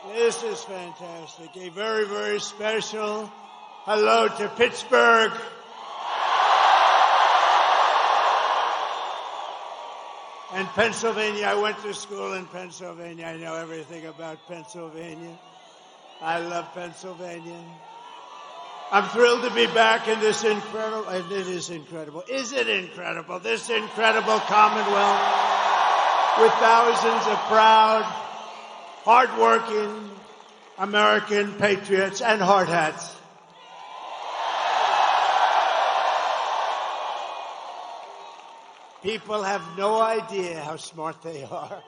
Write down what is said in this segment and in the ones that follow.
This is fantastic. A very, very special hello to Pittsburgh. And Pennsylvania. I went to school in Pennsylvania. I know everything about Pennsylvania. I love Pennsylvania. I'm thrilled to be back in this incredible, and it is incredible. Is it incredible? This incredible Commonwealth with thousands of proud, hard-working American patriots and hard hats. People have no idea how smart they are.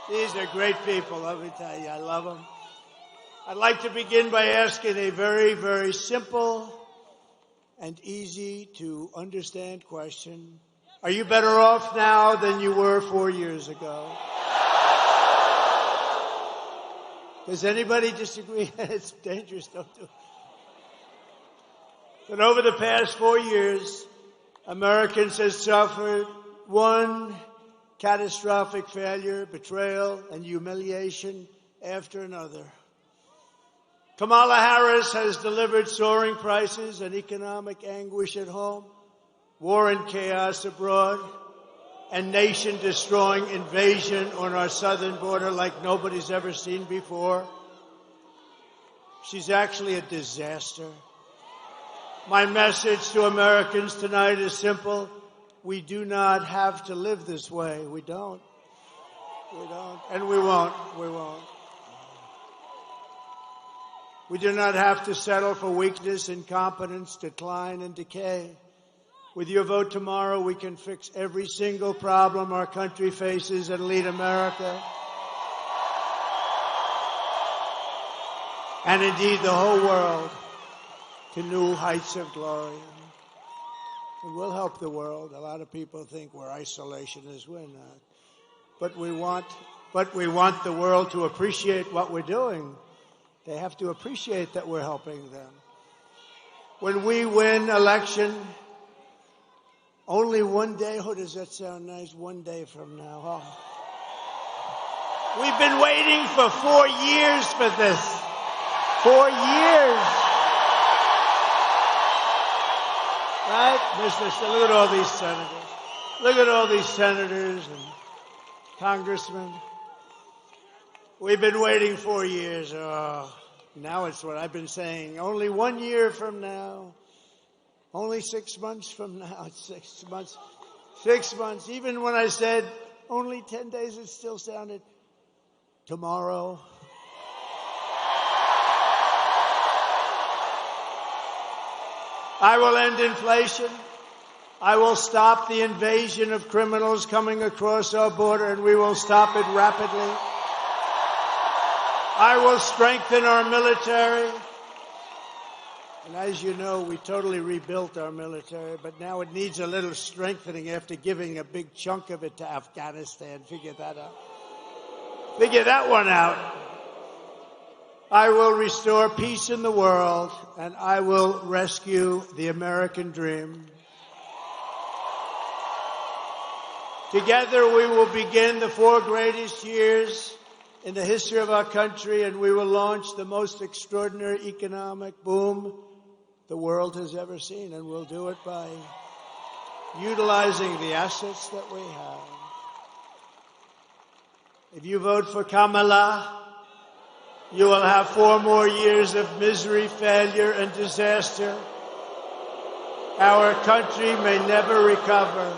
These are great people, let me tell you. I love them. I'd like to begin by asking a very, very simple and easy to understand question. Are you better off now than you were 4 years ago? Does anybody disagree? It's dangerous, don't do it. But over the past 4 years, Americans have suffered one catastrophic failure, betrayal, and humiliation after another. Kamala Harris has delivered soaring prices and economic anguish at home, war and chaos abroad, and nation-destroying invasion on our southern border like nobody's ever seen before. She's actually a disaster. My message to Americans tonight is simple. We do not have to live this way. We don't. We don't. And we won't. We won't. We do not have to settle for weakness, incompetence, decline, and decay. With your vote tomorrow, we can fix every single problem our country faces and lead America, and indeed the whole world, to new heights of glory. And we'll help the world. A lot of people think we're isolationists. We're not. But we want the world to appreciate what we're doing. They have to appreciate that we're helping them. When we win election, only one day, oh, does that sound nice? One day from now. Oh. We've been waiting for 4 years for this. 4 years. Right? Look at all these senators. Look at all these senators and congressmen. We've been waiting 4 years. Oh, now it's what I've been saying. Only 1 year from now. Only 6 months from now. It's 6 months. 6 months. Even when I said only 10 days, it still sounded tomorrow. I will end inflation. I will stop the invasion of criminals coming across our border, and we will stop it rapidly. I will strengthen our military. And as you know, we totally rebuilt our military, but now it needs a little strengthening after giving a big chunk of it to Afghanistan. Figure that out. Figure that one out. I will restore peace in the world, and I will rescue the American dream. Together we will begin the 4 greatest years in the history of our country, and we will launch the most extraordinary economic boom the world has ever seen, and we'll do it by utilizing the assets that we have. If you vote for Kamala, you will have 4 more years of misery, failure, and disaster. Our country may never recover.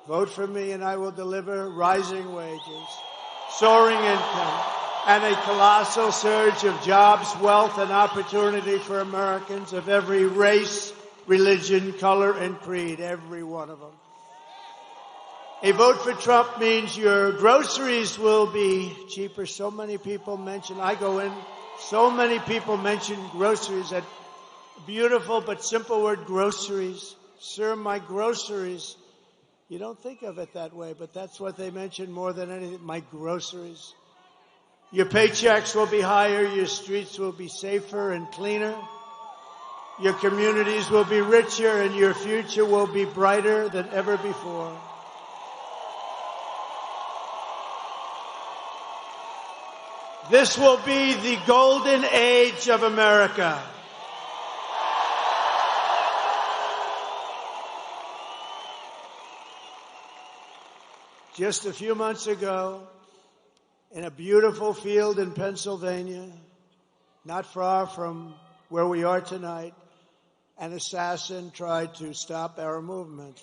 Vote for me and I will deliver rising wages, soaring income, and a colossal surge of jobs, wealth, and opportunity for Americans of every race, religion, color, and creed, every one of them. A vote for Trump means your groceries will be cheaper. So many people mention, I go in, so many people mention groceries, that beautiful but simple word, groceries. Sir, my groceries. You don't think of it that way, but that's what they mention more than anything, my groceries. Your paychecks will be higher, your streets will be safer and cleaner. Your communities will be richer, and your future will be brighter than ever before. This will be the golden age of America. Just a few months ago, in a beautiful field in Pennsylvania, not far from where we are tonight, an assassin tried to stop our movement.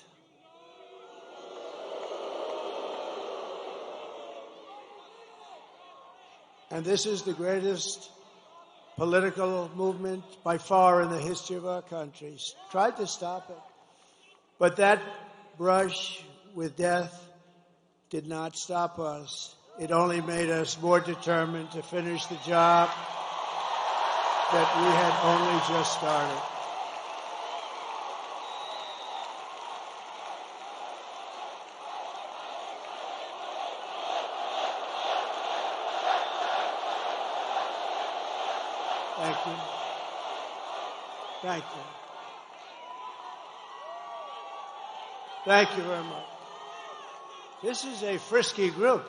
And this is the greatest political movement by far in the history of our country. Tried to stop it. But that brush with death did not stop us. It only made us more determined to finish the job that we had only just started. Thank you. Thank you. Thank you very much. This is a frisky group.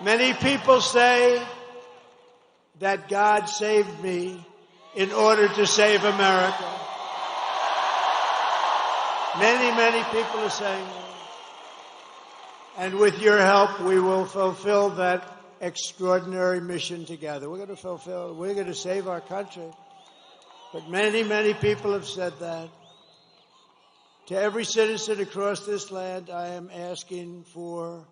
Many people say that God saved me in order to save America. Many people are saying that. And with your help, we will fulfill that extraordinary mission together. We're going to save our country. But many people have said that. To every citizen across this land, I am asking for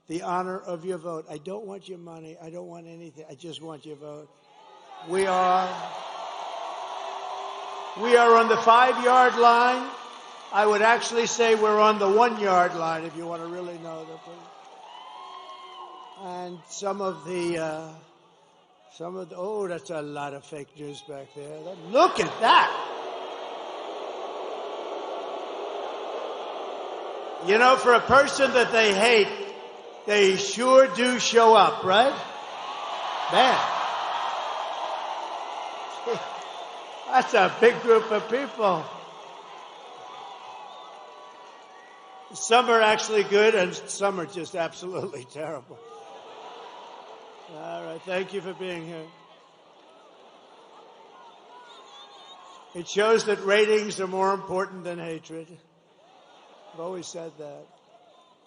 the honor of your vote. I don't want your money. I don't want anything. I just want your vote. We are on the 5-yard line. I would actually say we're on the 1-yard line, if you want to really know the thing. And some of the, oh, that's a lot of fake news back there. Look at that. You know, for a person that they hate, they sure do show up, right? Man. That's a big group of people. Some are actually good and some are just absolutely terrible. All right, thank you for being here. It shows that ratings are more important than hatred. I've always said that.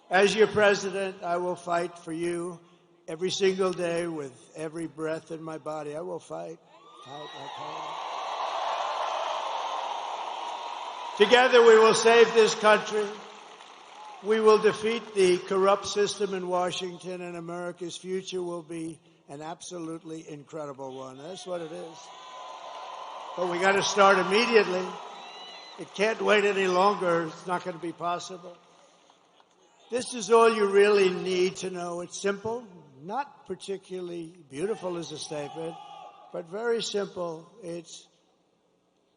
As your president, I will fight for you every single day with every breath in my body. I will fight. Together we will save this country. We will defeat the corrupt system in Washington, and America's future will be an absolutely incredible one. That's what it is. But we got to start immediately. It can't wait any longer. It's not going to be possible. This is all you really need to know. It's simple, not particularly beautiful as a statement, but very simple. It's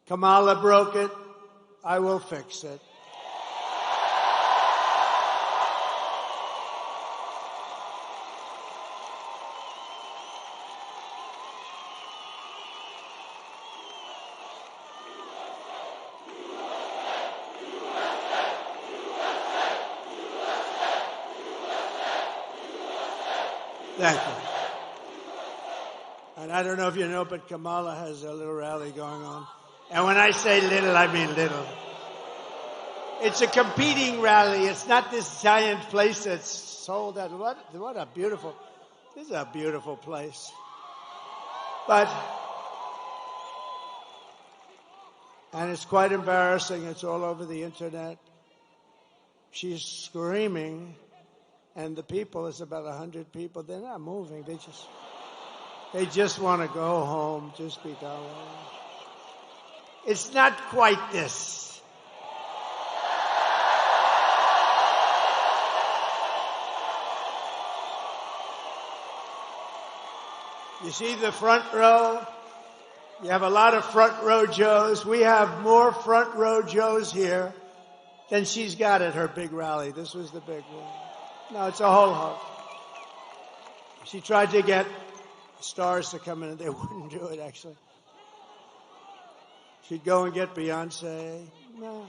Kamala broke it. I will fix it. Thank you. And I don't know if you know, but Kamala has a little rally going on. And when I say little, I mean little. It's a competing rally. It's not this giant place that's sold out. What a beautiful, this is a beautiful place. But, and it's quite embarrassing. It's all over the internet. She's screaming. And the people, it's about 100 people, they're not moving. They just want to go home, just be done with it. It's not quite this. You see the front row? You have a lot of front row Joes. We have more front row Joes here than she's got at her big rally. This was the big one. No, it's a whole host. She tried to get stars to come in, and they wouldn't do it, actually. She'd go and get Beyonce. No.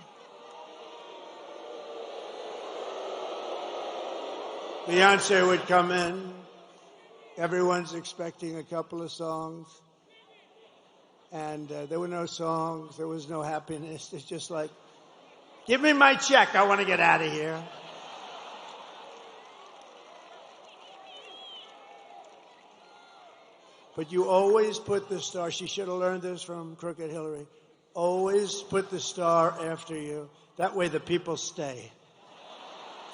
Beyonce would come in. Everyone's expecting a couple of songs. And there were no songs. There was no happiness. It's just like, give me my check. I want to get out of here. But you always put the star. She should have learned this from Crooked Hillary. Always put the star after you. That way the people stay.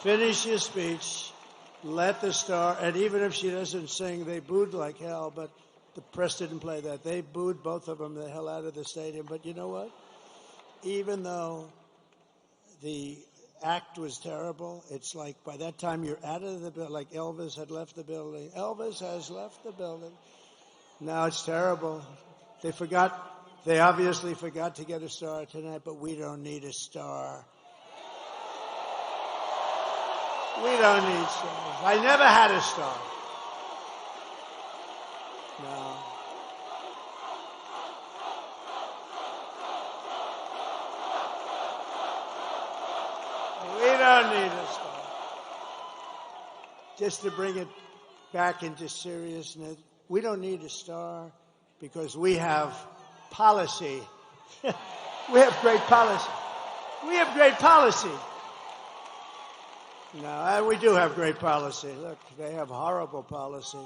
Finish your speech. Let the star. And even if she doesn't sing, they booed like hell. But the press didn't play that. They booed both of them the hell out of the stadium. But you know what? Even though the act was terrible, it's like by that time you're out of the building. Like Elvis had left the building. Elvis has left the building. Now it's terrible. They obviously forgot to get a star tonight, but we don't need a star. We don't need stars. I never had a star. No. We don't need a star. Just to bring it back into seriousness, we don't need a star because we have policy. We have great policy. We have great policy. No, we do have great policy. Look, they have horrible policy.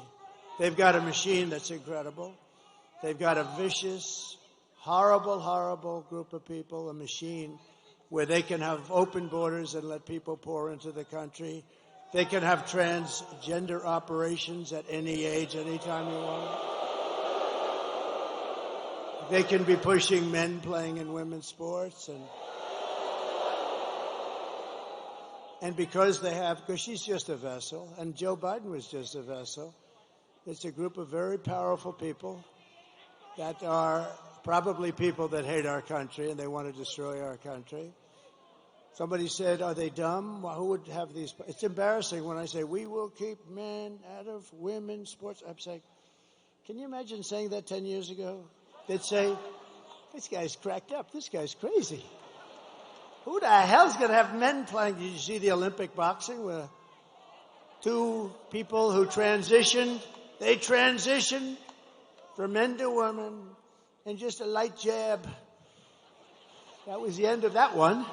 They've got a machine that's incredible. They've got a vicious, horrible, horrible group of people, a machine where they can have open borders and let people pour into the country. They can have transgender operations at any age, anytime you want. They can be pushing men playing in women's sports. And because she's just a vessel, and Joe Biden was just a vessel, it's a group of very powerful people that are probably people that hate our country and they want to destroy our country. Somebody said, are they dumb? Well, who would have these? It's embarrassing when I say, we will keep men out of women's sports. I'm saying, can you imagine saying that 10 years ago? They'd say, this guy's cracked up. This guy's crazy. Who the hell's going to have men playing? Did you see the Olympic boxing where two people who transitioned? They transitioned from men to women and just a light jab. That was the end of that one.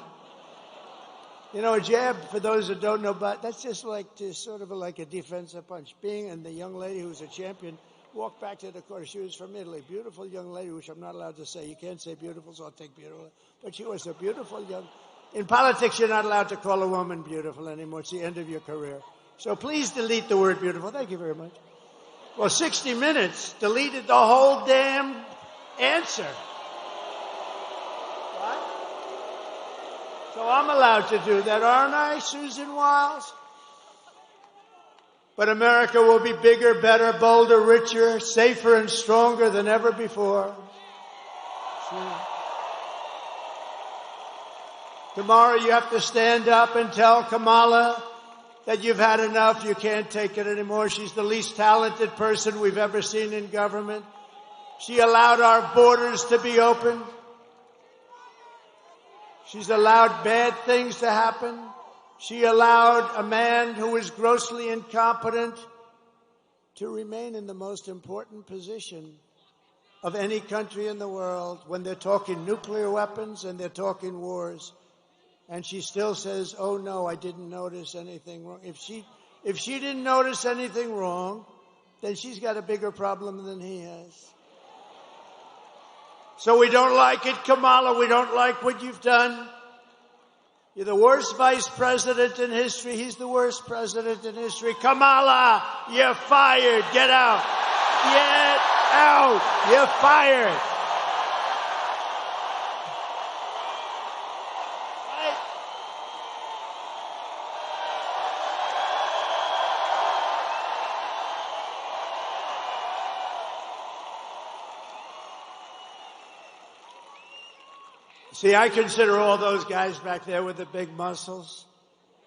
You know, a jab, for those that don't know, but that's just sort of like a defensive punch. And the young lady who was a champion walked back to the court. She was from Italy. Beautiful young lady, which I'm not allowed to say. You can't say beautiful, so I'll take beautiful. But she was a beautiful young... In politics, you're not allowed to call a woman beautiful anymore. It's the end of your career. So please delete the word beautiful. Thank you very much. Well, 60 Minutes deleted the whole damn answer. What? So I'm allowed to do that, aren't I, Susan Wiles? But America will be bigger, better, bolder, richer, safer, and stronger than ever before. Tomorrow you have to stand up and tell Kamala that you've had enough, you can't take it anymore. She's the least talented person we've ever seen in government. She allowed our borders to be open. She's allowed bad things to happen. She allowed a man who was grossly incompetent to remain in the most important position of any country in the world when they're talking nuclear weapons and they're talking wars. And she still says, oh, no, I didn't notice anything wrong. If she didn't notice anything wrong, then she's got a bigger problem than he has. So we don't like it, Kamala. We don't like what you've done. You're the worst vice president in history. He's the worst president in history. Kamala, you're fired. Get out. Get out. You're fired. See, I consider all those guys back there with the big muscles,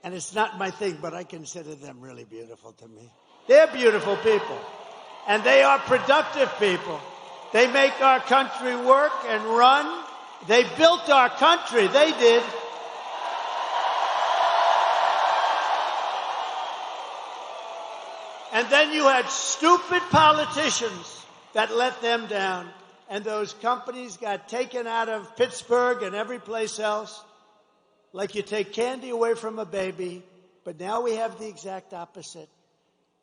and it's not my thing, but I consider them really beautiful to me. They're beautiful people, and they are productive people. They make our country work and run. They built our country. They did. And then you had stupid politicians that let them down. And those companies got taken out of Pittsburgh and every place else, like you take candy away from a baby. But now we have the exact opposite.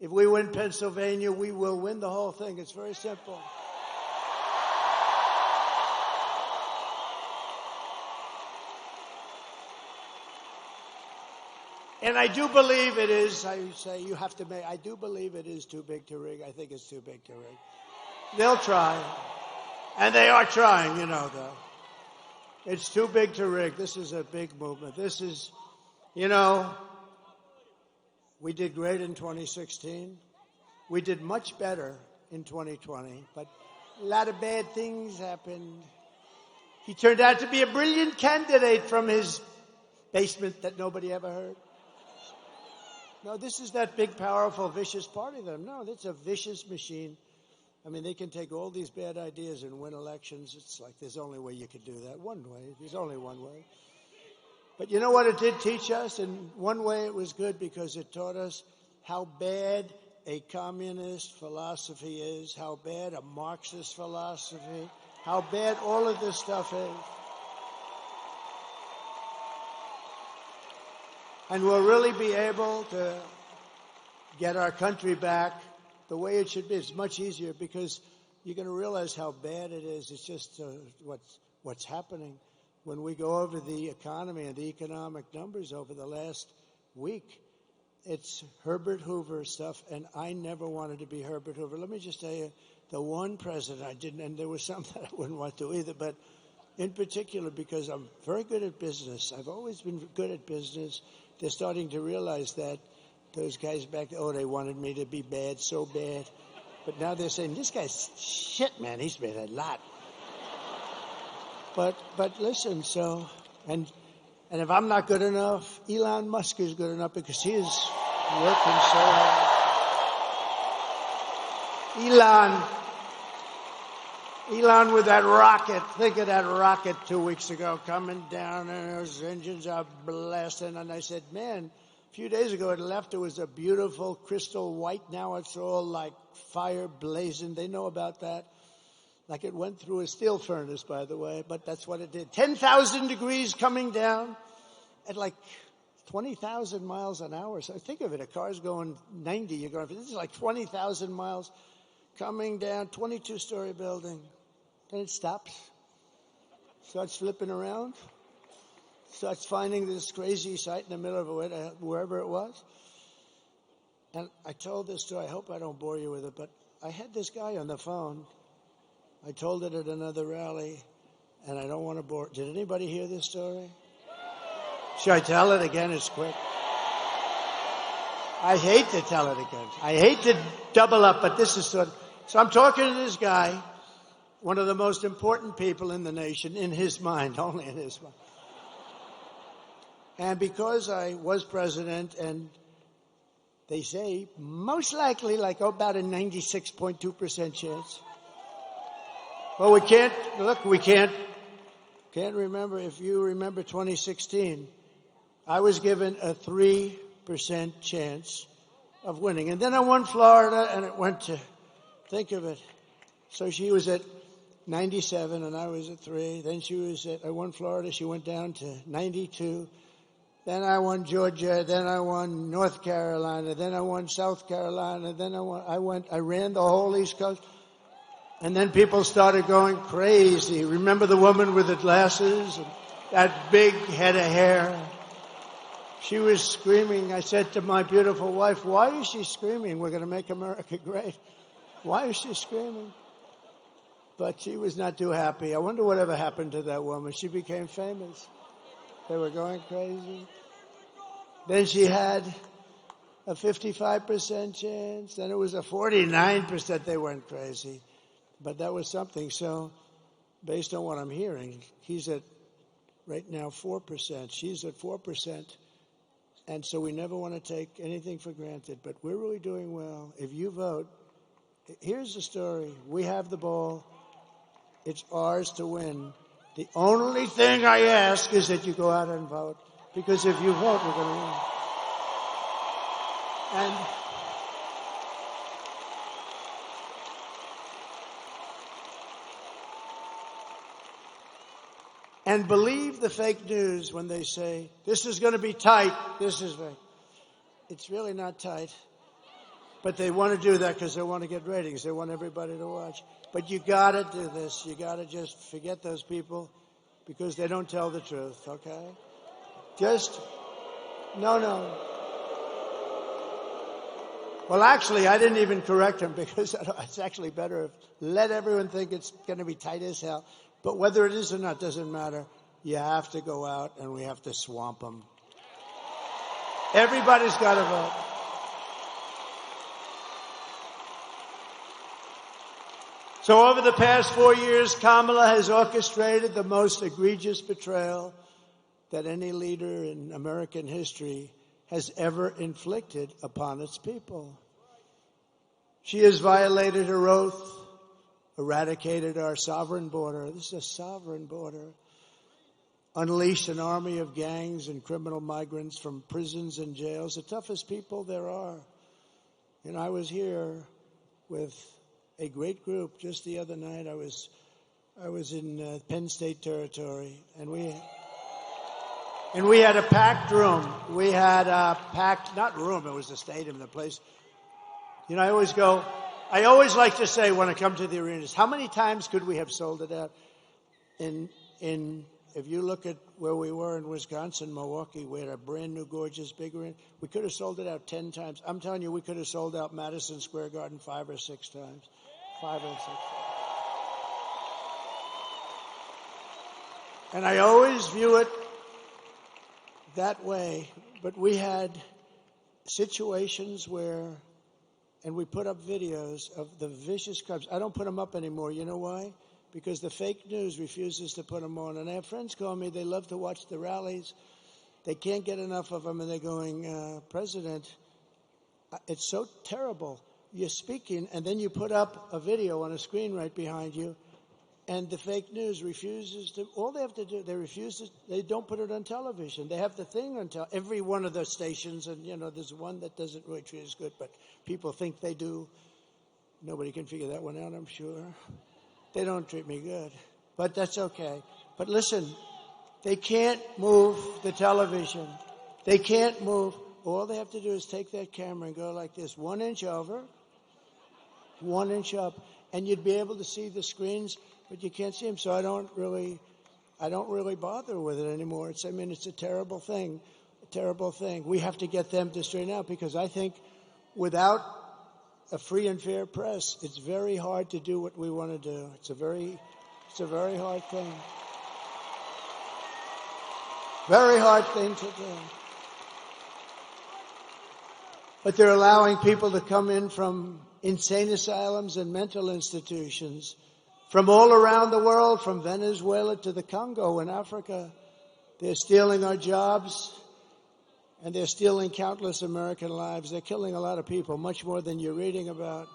If we win Pennsylvania, we will win the whole thing. It's very simple. And I do believe it is, I say you have to make, I do believe it is too big to rig. I think it's too big to rig. They'll try. And they are trying, you know, though. It's too big to rig. This is a big movement. This is, you know, we did great in 2016. We did much better in 2020. But a lot of bad things happened. He turned out to be a brilliant candidate from his basement that nobody ever heard. No, this is that big, powerful, vicious party. No, it's a vicious machine. I mean, they can take all these bad ideas and win elections. It's like there's only way you could do that. One way. There's only one way. But you know what it did teach us? In one way, it was good because it taught us how bad a communist philosophy is, how bad a Marxist philosophy, how bad all of this stuff is. And we'll really be able to get our country back the way it should be. It's much easier because you're going to realize how bad it is. It's just what's happening. When we go over the economy and the economic numbers over the last week, it's Herbert Hoover stuff, and I never wanted to be Herbert Hoover. Let me just tell you, the one president I didn't, and there was some that I wouldn't want to either, but in particular because I'm very good at business. I've always been good at business. They're starting to realize that. Those guys back there, they wanted me to be bad, so bad. But now they're saying, this guy's shit, man. He's made a lot. But listen, so, and if I'm not good enough, Elon Musk is good enough because he is working so hard. Elon with that rocket. Think of that rocket 2 weeks ago coming down and those engines are blasting. And I said, man, a few days ago it left. It was a beautiful crystal white. Now it's all like fire blazing. They know about that. Like it went through a steel furnace, by the way, but that's what it did. 10,000 degrees coming down at like 20,000 miles an hour. So think of it. A car's going 90. You're going, this is like 20,000 miles coming down, 22-story building. Then it stops, starts flipping around, starts finding this crazy site in the middle of wherever it was. And I told this story. I hope I don't bore you with it, but I had this guy on the phone. I told it at another rally, and I don't want to bore. Did anybody hear this story? Should I tell it again? It's quick. I hate to tell it again. I hate to double up, but this is sort of. So I'm talking to this guy, one of the most important people in the nation, in his mind, only in his mind. And because I was president, and they say most likely like about a 96.2% chance. Well, we can't remember. If you remember 2016, I was given a 3% chance of winning. And then I won Florida, and it went to, think of it. So she was at 97, and I was at 3. Then I won Florida. She went down to 92. Then I won Georgia. Then I won North Carolina. Then I won South Carolina. Then I ran the whole East Coast. And then people started going crazy. Remember the woman with the glasses and that big head of hair? She was screaming. I said to my beautiful wife, why is she screaming? We're going to make America great. Why is she screaming? But she was not too happy. I wonder whatever happened to that woman. She became famous. They were going crazy. Then she had a 55% chance. Then it was a 49%. They went crazy. But that was something. So based on what I'm hearing, he's at right now 4%. She's at 4%. And so we never want to take anything for granted. But we're really doing well. If you vote, here's the story. We have the ball. It's ours to win. The only thing I ask is that you go out and vote. Because if you vote, we're going to win. and believe the fake news when they say, this is going to be tight, this is right. It's really not tight. But they want to do that because they want to get ratings. They want everybody to watch. But you got to do this. You got to just forget those people because they don't tell the truth, okay? No. Well, actually, I didn't even correct him because it's actually better if let everyone think it's going to be tight as hell. But whether it is or not doesn't matter. You have to go out and we have to swamp them. Everybody's got to vote. So over the past 4 years, Kamala has orchestrated the most egregious betrayal that any leader in American history has ever inflicted upon its people. She has violated her oath, eradicated our sovereign border. This is a sovereign border. Unleashed an army of gangs and criminal migrants from prisons and jails, the toughest people there are. And I was here with a great group just the other night. I was in Penn State territory, and we had a packed room. We had a packed, not room, it was a stadium, the place. You know, I always like to say when I come to the arenas, how many times could we have sold it out? If you look at where we were in Wisconsin, Milwaukee, we had a brand new, gorgeous, big arena. We could have sold it out 10 times. I'm telling you, we could have sold out Madison Square Garden 5 or 6 times. 5 or 6 times. And I always view it that way. But we had situations where, and we put up videos of the vicious crimes. I don't put them up anymore. You know why? Because the fake news refuses to put them on. And I have friends call me. They love to watch the rallies. They can't get enough of them. And they're going, President, it's so terrible. You're speaking, and then you put up a video on a screen right behind you, and the fake news refuses to. All they have to do, they don't put it on television. They have the thing on every one of the stations, and, you know, there's one that doesn't really treat us good, but people think they do. Nobody can figure that one out, I'm sure. They don't treat me good, but that's okay. But listen, they can't move the television. They can't move. All they have to do is take that camera and go like this, 1 inch over, 1 inch up, and you'd be able to see the screens, but you can't see them. So I don't really bother with it anymore. It's a terrible thing, We have to get them to straighten out because I think without a free and fair press, it's very hard to do what we want to do. It's a very hard thing. Very hard thing to do. But they're allowing people to come in from insane asylums and mental institutions from all around the world, from Venezuela to the Congo in Africa. They're stealing our jobs, and they're stealing countless American lives. They're killing a lot of people, much more than you're reading about.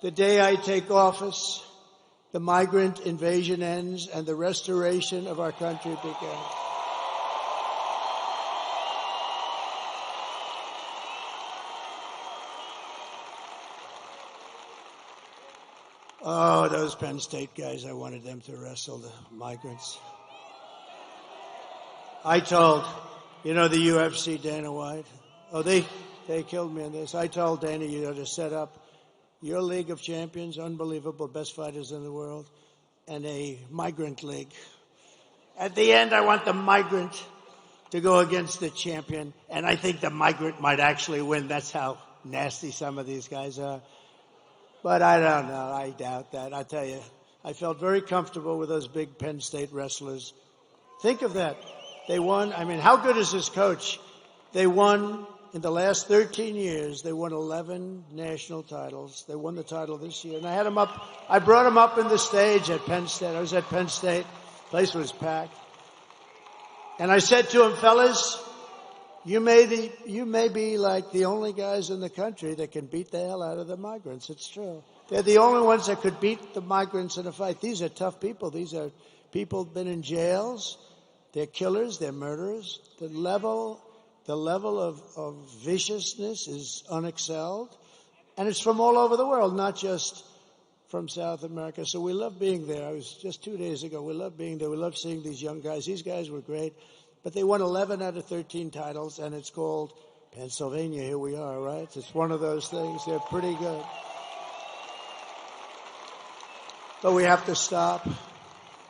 The day I take office, the migrant invasion ends and the restoration of our country begins. Oh, those Penn State guys, I wanted them to wrestle the migrants. I told, the UFC, Dana White, they killed me in this. I told Dana, to set up your League of Champions, unbelievable, best fighters in the world, and a migrant league. At the end, I want the migrant to go against the champion, and I think the migrant might actually win. That's how nasty some of these guys are. But I don't know. I doubt that. I tell you, I felt very comfortable with those big Penn State wrestlers. Think of that. They won. I mean, how good is this coach? They won in the last 13 years. They won 11 national titles. They won the title this year. And I had them up. I brought them up in the stage at Penn State. I was at Penn State. The place was packed. And I said to them, fellas, you may be like the only guys in the country that can beat the hell out of the migrants. It's true. They're the only ones that could beat the migrants in a fight. These are tough people. These are people who've been in jails. They're killers. They're murderers. The level of viciousness is unexcelled. And it's from all over the world, not just from South America. So we love being there. I was just 2 days ago. We love being there. We love seeing these young guys. These guys were great. But they won 11 out of 13 titles, and it's called Pennsylvania. Here we are, right? It's one of those things. They're pretty good. But we have to stop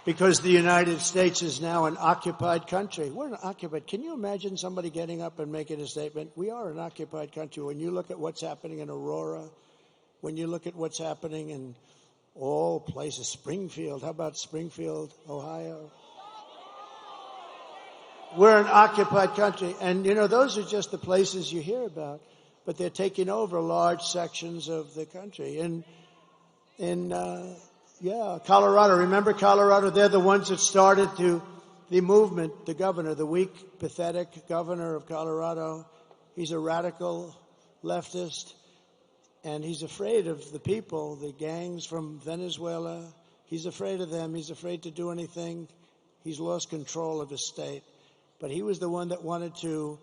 because the United States is now an occupied country. We're an occupied. Can you imagine somebody getting up and making a statement? We are an occupied country. When you look at what's happening in Aurora, when you look at what's happening in all places, Springfield, how about Springfield, Ohio? We're an occupied country. And, those are just the places you hear about. But they're taking over large sections of the country. Colorado. Remember Colorado? They're the ones that started the movement, the governor, the weak, pathetic governor of Colorado. He's a radical leftist, and he's afraid of the people, the gangs from Venezuela. He's afraid of them. He's afraid to do anything. He's lost control of his state. But he was the one that wanted to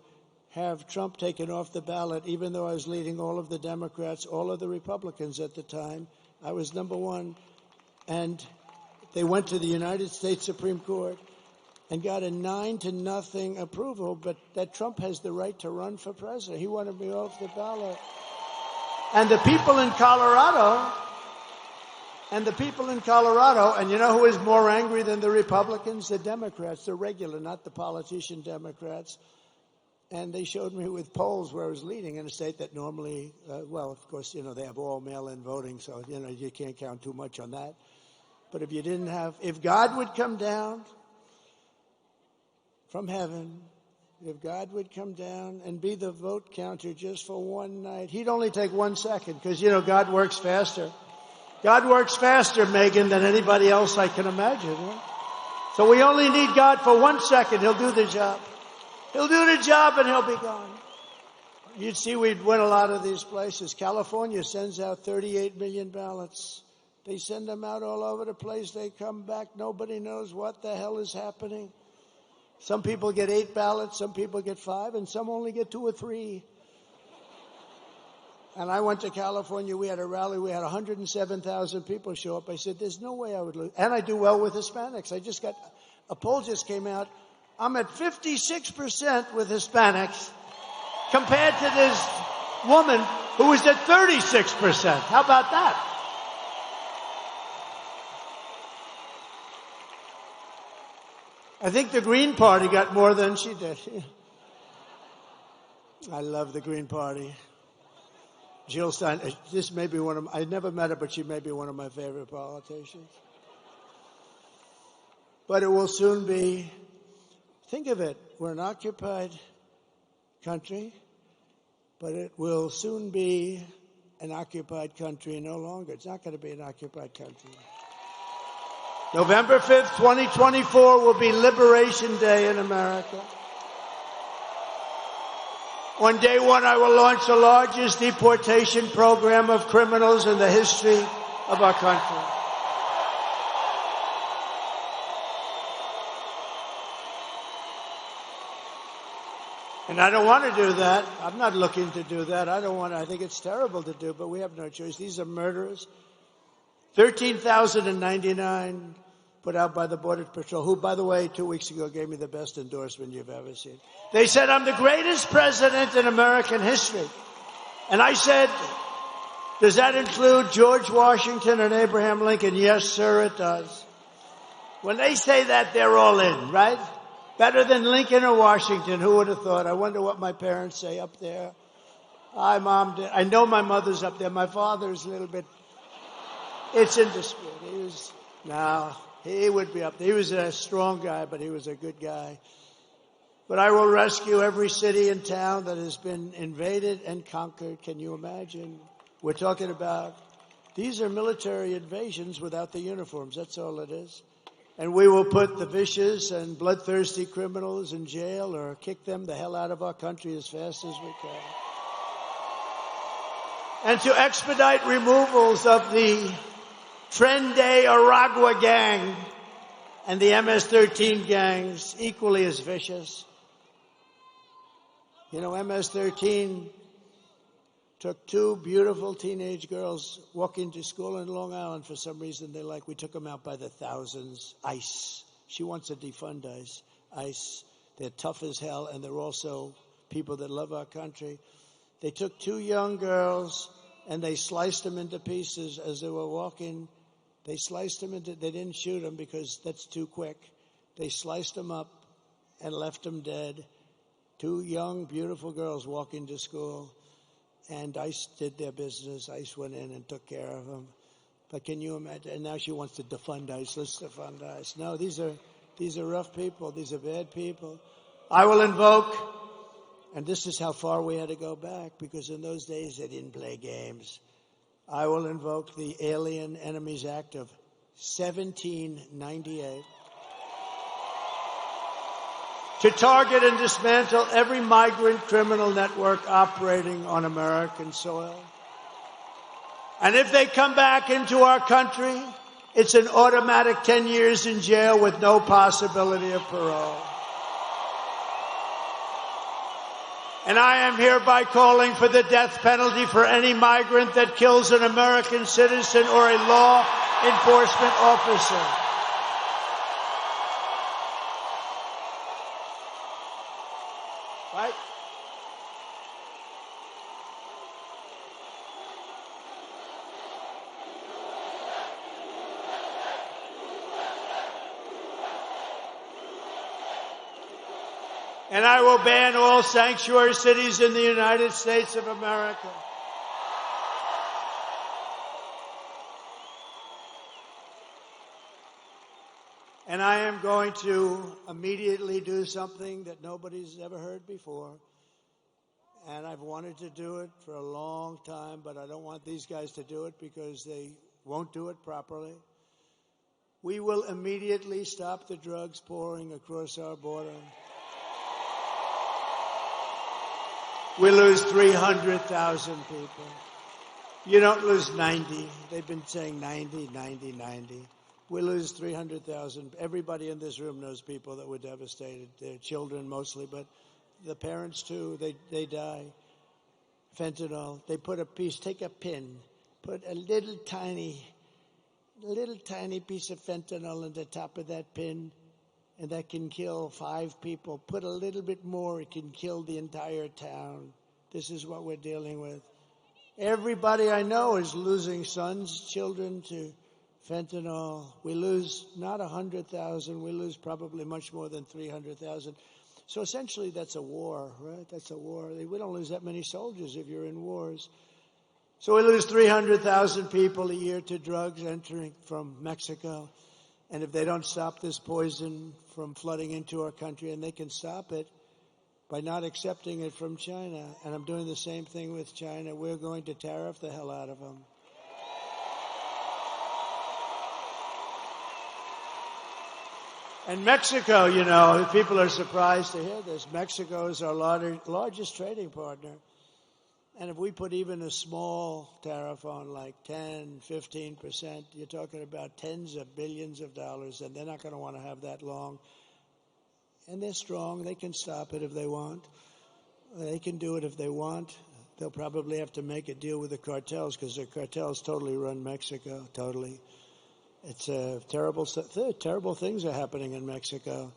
have Trump taken off the ballot, even though I was leading all of the Democrats, all of the Republicans at the time. I was number one. And they went to the United States Supreme Court and got a 9-0 approval, but that Trump has the right to run for president. He wanted me off the ballot. And the people in Colorado, and you know who is more angry than the Republicans? The Democrats, the regular, not the politician Democrats. And they showed me with polls where I was leading in a state that normally, of course, they have all mail-in voting, so, you can't count too much on that. But if God would come down from heaven, if God would come down and be the vote counter just for one night, he'd only take 1 second because, God works faster. God works faster, Megyn, than anybody else I can imagine. Right? So we only need God for 1 second. He'll do the job. He'll do the job and he'll be gone. You'd see we'd win a lot of these places. California sends out 38 million ballots. They send them out all over the place. They come back. Nobody knows what the hell is happening. Some people get 8 ballots, some people get 5, and some only get 2 or 3. And I went to California. We had a rally. We had 107,000 people show up. I said, there's no way I would lose. And I do well with Hispanics. A poll just came out. I'm at 56% with Hispanics compared to this woman who was at 36%. How about that? I think the Green Party got more than she did. I love the Green Party. Jill Stein, this may be I never met her, but she may be one of my favorite politicians. But it will soon be, think of it, we're an occupied country, but it will soon be an occupied country no longer. It's not going to be an occupied country. November 5th, 2024 will be Liberation Day in America. On day one, I will launch the largest deportation program of criminals in the history of our country. And I don't want to do that. I'm not looking to do that. I think it's terrible to do, but we have no choice. These are murderers. 13,099 put out by the Border Patrol, who, by the way, 2 weeks ago gave me the best endorsement you've ever seen. They said, I'm the greatest president in American history. And I said, does that include George Washington and Abraham Lincoln? Yes, sir, it does. When they say that, they're all in, right? Better than Lincoln or Washington. Who would have thought? I wonder what my parents say up there. Hi, Mom. I know my mother's up there. My father's a little bit. It's in dispute. He would be up there. He was a strong guy, but he was a good guy. But I will rescue every city and town that has been invaded and conquered. Can you imagine? We're talking about, these are military invasions without the uniforms. That's all it is. And we will put the vicious and bloodthirsty criminals in jail or kick them the hell out of our country as fast as we can. And to expedite removals of the Trende Aragua gang and the MS-13 gangs, equally as vicious. MS-13 took two beautiful teenage girls walking to school in Long Island. For some reason, we took them out by the thousands. ICE. She wants to defund ICE. ICE. They're tough as hell, and they're also people that love our country. They took two young girls, and they sliced them into pieces as they were walking. They didn't shoot them because that's too quick. They sliced them up and left them dead. Two young, beautiful girls walking to school. And ICE did their business. ICE went in and took care of them. But can you imagine? And now she wants to defund ICE. Let's defund ICE. No, these are rough people. These are bad people. I will invoke, and this is how far we had to go back, because in those days they didn't play games. I will invoke the Alien Enemies Act of 1798 to target and dismantle every migrant criminal network operating on American soil. And if they come back into our country, it's an automatic 10 years in jail with no possibility of parole. And I am hereby calling for the death penalty for any migrant that kills an American citizen or a law enforcement officer. Right? And I will ban all sanctuary cities in the United States of America. And I am going to immediately do something that nobody's ever heard before. And I've wanted to do it for a long time, but I don't want these guys to do it because they won't do it properly. We will immediately stop the drugs pouring across our border. We lose 300,000 people. You don't lose 90. They've been saying 90. We lose 300,000. Everybody in this room knows people that were devastated. Their children mostly, but the parents too. They die. Fentanyl. They put take a pin, put a little tiny piece of fentanyl in the top of that pin, and that can kill 5 people. Put a little bit more, it can kill the entire town. This is what we're dealing with. Everybody I know is losing sons, children to fentanyl. We lose not 100,000, we lose probably much more than 300,000. So essentially that's a war, right? That's a war. We don't lose that many soldiers if you're in wars. So we lose 300,000 people a year to drugs entering from Mexico. And if they don't stop this poison from flooding into our country, and they can stop it by not accepting it from China, and I'm doing the same thing with China, we're going to tariff the hell out of them. And Mexico, you know, people are surprised to hear this. Mexico is our largest trading partner. And if we put even a small tariff on, like 10, 15%, you're talking about tens of billions of dollars, and they're not going to want to have that long. And they're strong. They can stop it if they want. They can do it if they want. They'll probably have to make a deal with the cartels, because the cartels totally run Mexico, totally. It's terrible things are happening in Mexico.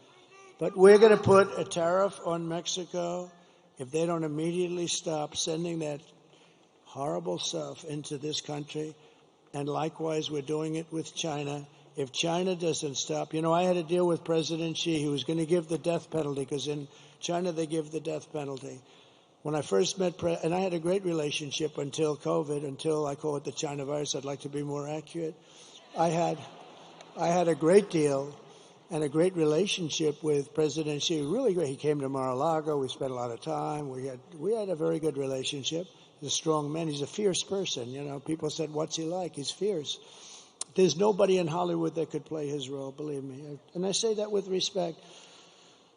But we're going to put a tariff on Mexico if they don't immediately stop sending that horrible stuff into this country. And likewise, we're doing it with China. If China doesn't stop, you know, I had a deal with President Xi. He was going to give the death penalty, because in China they give the death penalty. When I first met, and I had a great relationship until COVID, until I call it the China virus. I'd like to be more accurate. I had a great deal and a great relationship with President Xi. Really great. He came to Mar-a-Lago. We spent a lot of time. We had a very good relationship. He's a strong man. He's a fierce person. You know, people said, "What's he like?" He's fierce. There's nobody in Hollywood that could play his role, believe me. And I say that with respect.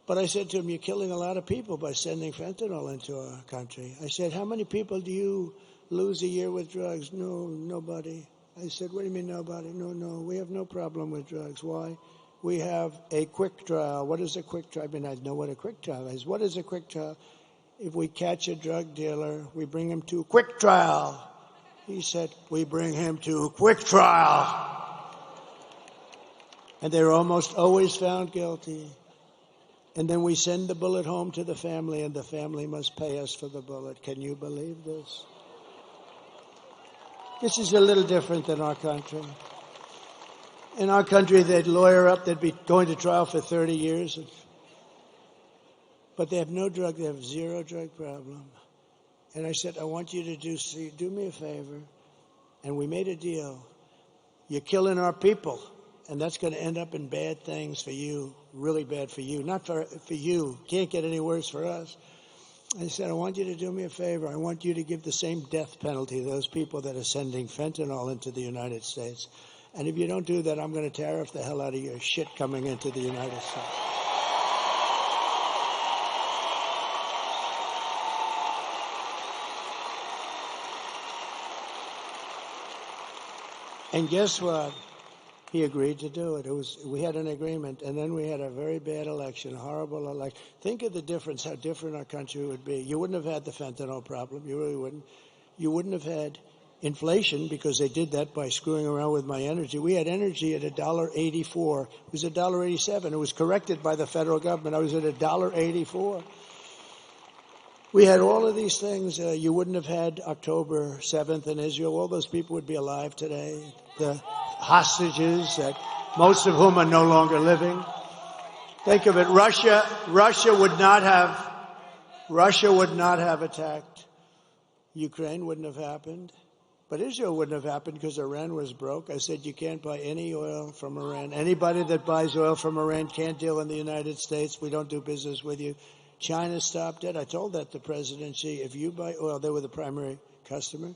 But I said to him, "You're killing a lot of people by sending fentanyl into our country." I said, "How many people do you lose a year with drugs?" "No, nobody." I said, "What do you mean nobody?" No, we have no problem with drugs. Why? We have a quick trial. What is a quick trial? I mean, I know what a quick trial is. What is a quick trial? if we catch a drug dealer, we bring him to a quick trial. He said, we bring him to a quick trial. And they're almost always found guilty. And then we send the bullet home to the family, and the family must pay us for the bullet. Can you believe this? This is a little different than our country. In our country, they'd lawyer up, they'd be going to trial for 30 years. But they have no drug, they have zero drug problem. And I said, I want you to do me a favor. And we made a deal. You're killing our people. And that's going to end up in bad things for you, really bad for you. Not for you. Can't get any worse for us. I said, I want you to do me a favor. I want you to give the same death penalty to those people that are sending fentanyl into the United States. And if you don't do that, I'm going to tariff the hell out of your shit coming into the United States. And guess what? He agreed to do it. We had an agreement, and then we had a very bad election, a horrible election. Think of the difference, how different our country would be. You wouldn't have had the fentanyl problem. You really wouldn't. You wouldn't have had inflation because they did that by screwing around with my energy. We had energy at $1.84. It was $1.87. It was corrected by the federal government. I was at $1.84. We had all of these things. You wouldn't have had October 7th in Israel. All those people would be alive today. The hostages, that most of whom are no longer living. Think of it. Russia would not have attacked. Ukraine wouldn't have happened. But Israel wouldn't have happened because Iran was broke. I said, you can't buy any oil from Iran. Anybody that buys oil from Iran can't deal in the United States. We don't do business with you. China stopped it. I told that to President Xi. If you buy oil, they were the primary customer.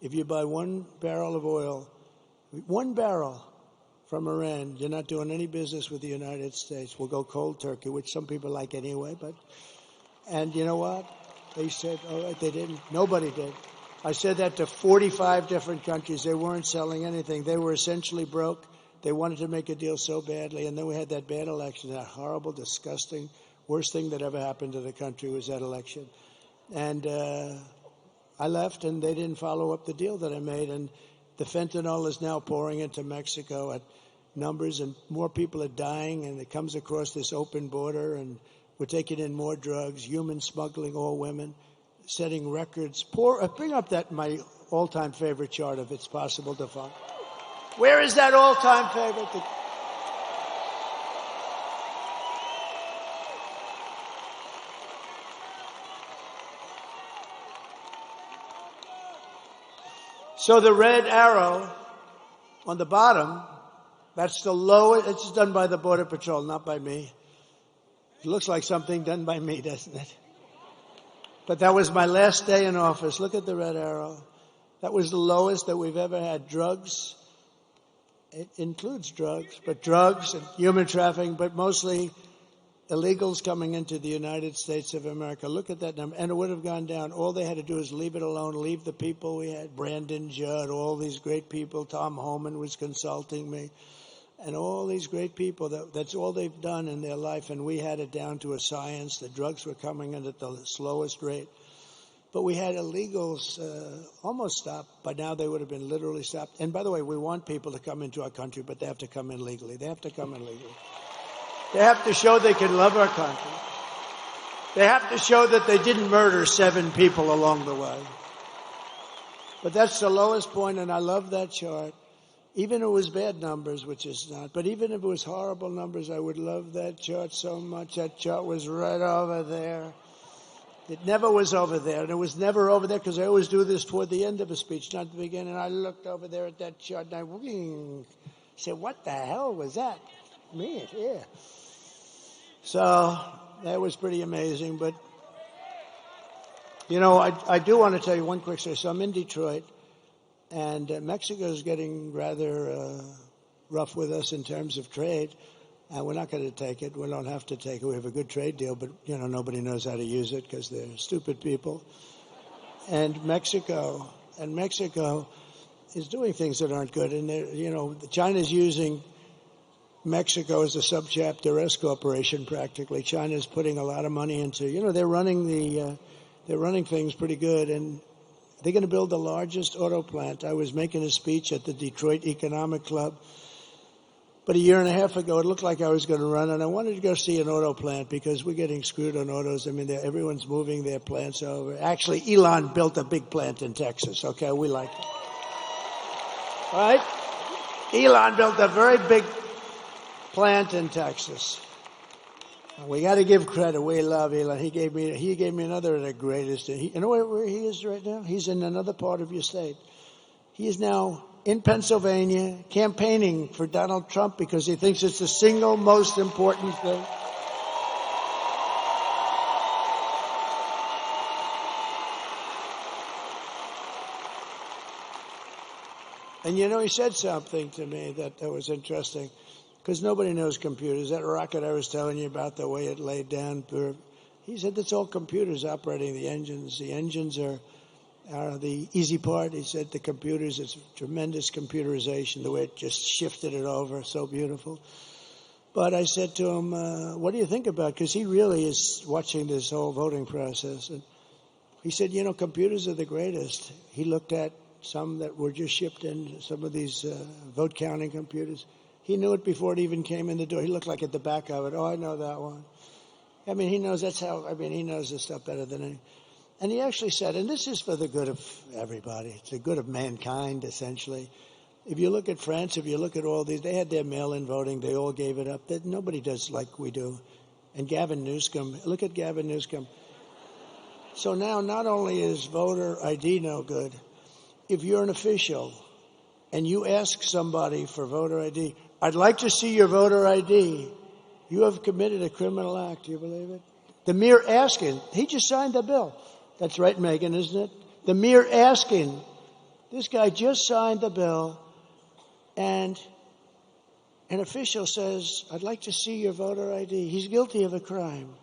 If you buy 1 barrel of oil, 1 barrel from Iran, you're not doing any business with the United States. We'll go cold turkey, which some people like anyway. And you know what? They said, all right, they didn't. Nobody did. I said that to 45 different countries. They weren't selling anything. They were essentially broke. They wanted to make a deal so badly. And then we had that bad election, that horrible, disgusting, worst thing that ever happened to the country was that election. And I left, and they didn't follow up the deal that I made. And the fentanyl is now pouring into Mexico at numbers, and more people are dying, and it comes across this open border, and we're taking in more drugs, human smuggling, all women, setting records. Bring up my all-time favorite chart, if it's possible to find. Where is that all-time favorite? So the red arrow on the bottom, that's the lowest. It's done by the Border Patrol, not by me. It looks like something done by me, doesn't it? But that was my last day in office. Look at the red arrow. That was the lowest that we've ever had. Drugs, it includes drugs, but drugs and human trafficking, but mostly illegals coming into the United States of America. Look at that number. And it would have gone down. All they had to do is leave it alone, leave the people we had, Brandon Judd, all these great people. Tom Homan was consulting me. And all these great people, that's all they've done in their life. And we had it down to a science. The drugs were coming in at the slowest rate. But we had illegals almost stopped. By now they would have been literally stopped. And by the way, we want people to come into our country, but they have to come in legally. They have to come in legally. They have to show they can love our country. They have to show that they didn't murder 7 people along the way. But that's the lowest point, and I love that chart. Even if it was bad numbers, which is not, but even if it was horrible numbers, I would love that chart so much. That chart was right over there. It never was over there, and it was never over there because I always do this toward the end of a speech, not the beginning. I looked over there at that chart, and I said, what the hell was that? Man, yeah. So that was pretty amazing. But, you know, I do want to tell you one quick story. So I'm in Detroit, and Mexico is getting rather rough with us in terms of trade. And we're not going to take it. We don't have to take it. We have a good trade deal, but, you know, nobody knows how to use it because they're stupid people. And Mexico is doing things that aren't good. And, you know, China's using Mexico is a subchapter S corporation practically. China's putting a lot of money into, you know, they're running the they're running things pretty good, and they're going to build the largest auto plant. I was making a speech at the Detroit Economic Club. But a year and a half ago, it looked like I was going to run, and I wanted to go see an auto plant because we're getting screwed on autos. I mean, everyone's moving their plants over. Actually, Elon built a big plant in Texas, okay? We like it. All right? Elon built a very big plant in Texas. We got to give credit. We love Elon. He gave me another of the greatest. You know where he is right now? He's in another part of your state. He is now in Pennsylvania campaigning for Donald Trump because he thinks it's the single most important thing. And you know, he said something to me that was interesting, because nobody knows computers. That rocket I was telling you about, the way it laid down, he said that's all computers operating the engines. The engines are the easy part. He said the computers, it's tremendous computerization, the way it just shifted it over, so beautiful. But I said to him, what do you think about it? Because he really is watching this whole voting process. And he said, you know, computers are the greatest. He looked at some that were just shipped in, some of these vote counting computers. He knew it before it even came in the door. He looked like at the back of it. Oh, I know that one. I mean, he knows he knows this stuff better than any. And he actually said, and this is for the good of everybody. It's the good of mankind, essentially. If you look at France, if you look at all these, they had their mail-in voting. They all gave it up. Nobody does like we do. And Gavin Newsom, look at Gavin Newsom. So now not only is voter ID no good, if you're an official and you ask somebody for voter ID, I'd like to see your voter ID, you have committed a criminal act. Do you believe it? The mere asking, he just signed the bill. That's right, Megyn, isn't it? The mere asking. This guy just signed the bill, and an official says, I'd like to see your voter ID. He's guilty of a crime.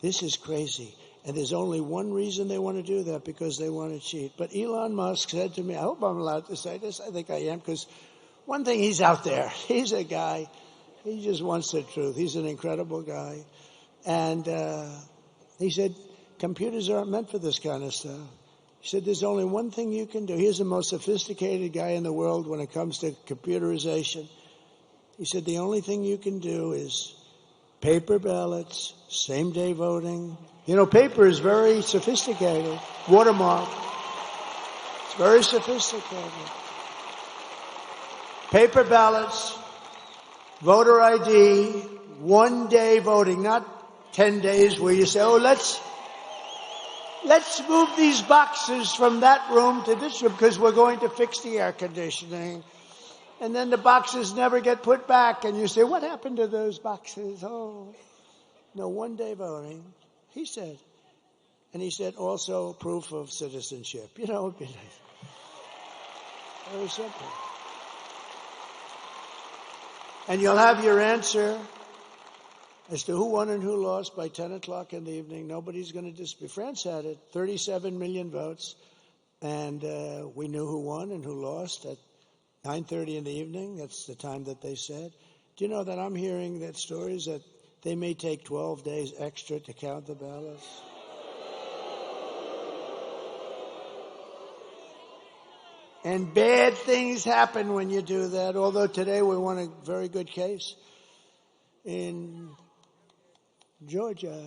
This is crazy. And there's only one reason they want to do that, because they want to cheat. But Elon Musk said to me, I hope I'm allowed to say this. I think I am, because one thing, he's out there. He's a guy. He just wants the truth. He's an incredible guy. And he said, computers aren't meant for this kind of stuff. He said, there's only one thing you can do. He's the most sophisticated guy in the world when it comes to computerization. He said, the only thing you can do is paper ballots, same-day voting. You know, paper is very sophisticated. Watermark. It's very sophisticated. Paper ballots, voter ID, one-day voting, not 10 days where you say, oh, let's move these boxes from that room to this room because we're going to fix the air conditioning. And then the boxes never get put back, and you say, what happened to those boxes? Oh, no, one-day voting. He said. And he said also proof of citizenship. You know, it'd be nice. Very simple. And you'll have your answer as to who won and who lost by 10 o'clock in the evening. Nobody's going to dispute. France had it, 37 million votes. And we knew who won and who lost at 9:30 in the evening. That's the time that they said. Do you know that I'm hearing that stories that they may take 12 days extra to count the ballots? And bad things happen when you do that, although today we won a very good case in Georgia,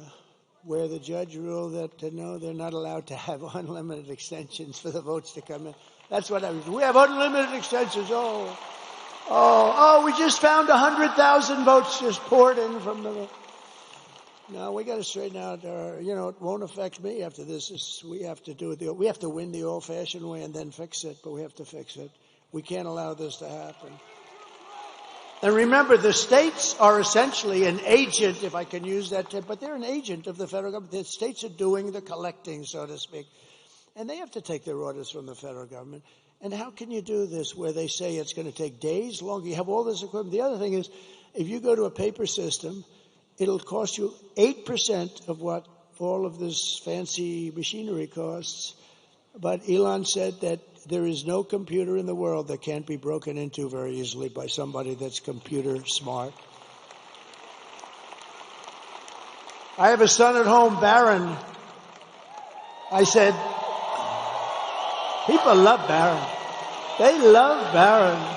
where the judge ruled that no, they're not allowed to have unlimited extensions for the votes to come in. That's what I was. We have unlimited extensions. We just found 100,000 votes just poured in from the. No, we got to straighten out our. You know, it won't affect me after this. We have to do it. We have to win the old-fashioned way and then fix it. But we have to fix it. We can't allow this to happen. And remember, the states are essentially an agent, if I can use that term, but they're an agent of the federal government. The states are doing the collecting, so to speak. And they have to take their orders from the federal government. And how can you do this where they say it's going to take days longer? You have all this equipment. The other thing is, if you go to a paper system, it'll cost you 8% of what all of this fancy machinery costs. But Elon said that there is no computer in the world that can't be broken into very easily by somebody that's computer smart. I have a son at home, Barron. I said, people love Barron. They love Barron.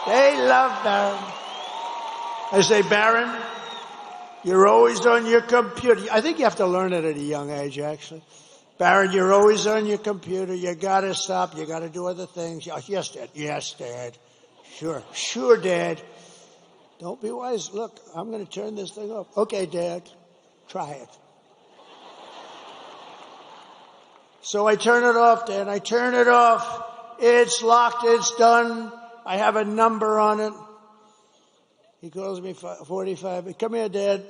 They love Barron. I say, Barron, you're always on your computer. I think you have to learn it at a young age, actually. Barron, you're always on your computer. You got to stop. You got to do other things. Yes, Dad. Yes, Dad. Sure. Sure, Dad. Don't be wise. Look, I'm going to turn this thing off. Okay, Dad. Try it. So I turn it off, Dad. I turn it off. It's locked. It's done. I have a number on it. He calls me 45. Come here, Dad.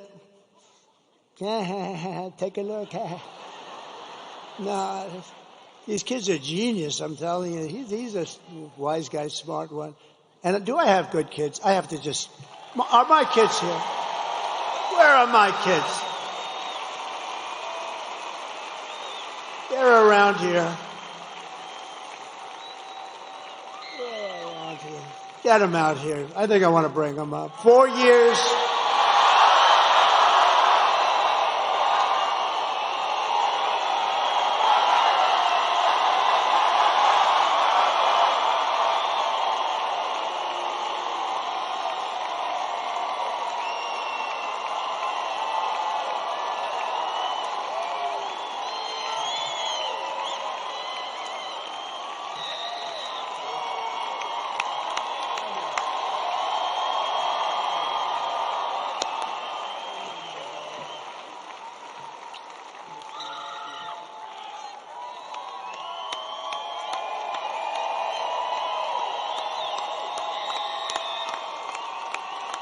Take a look. No, these kids are genius, I'm telling you. He's a wise guy, smart one. And do I have good kids? I have to just... Are my kids here? Where are my kids? They're around here. They're around here. Get them out here. I think I want to bring them up. 4 years...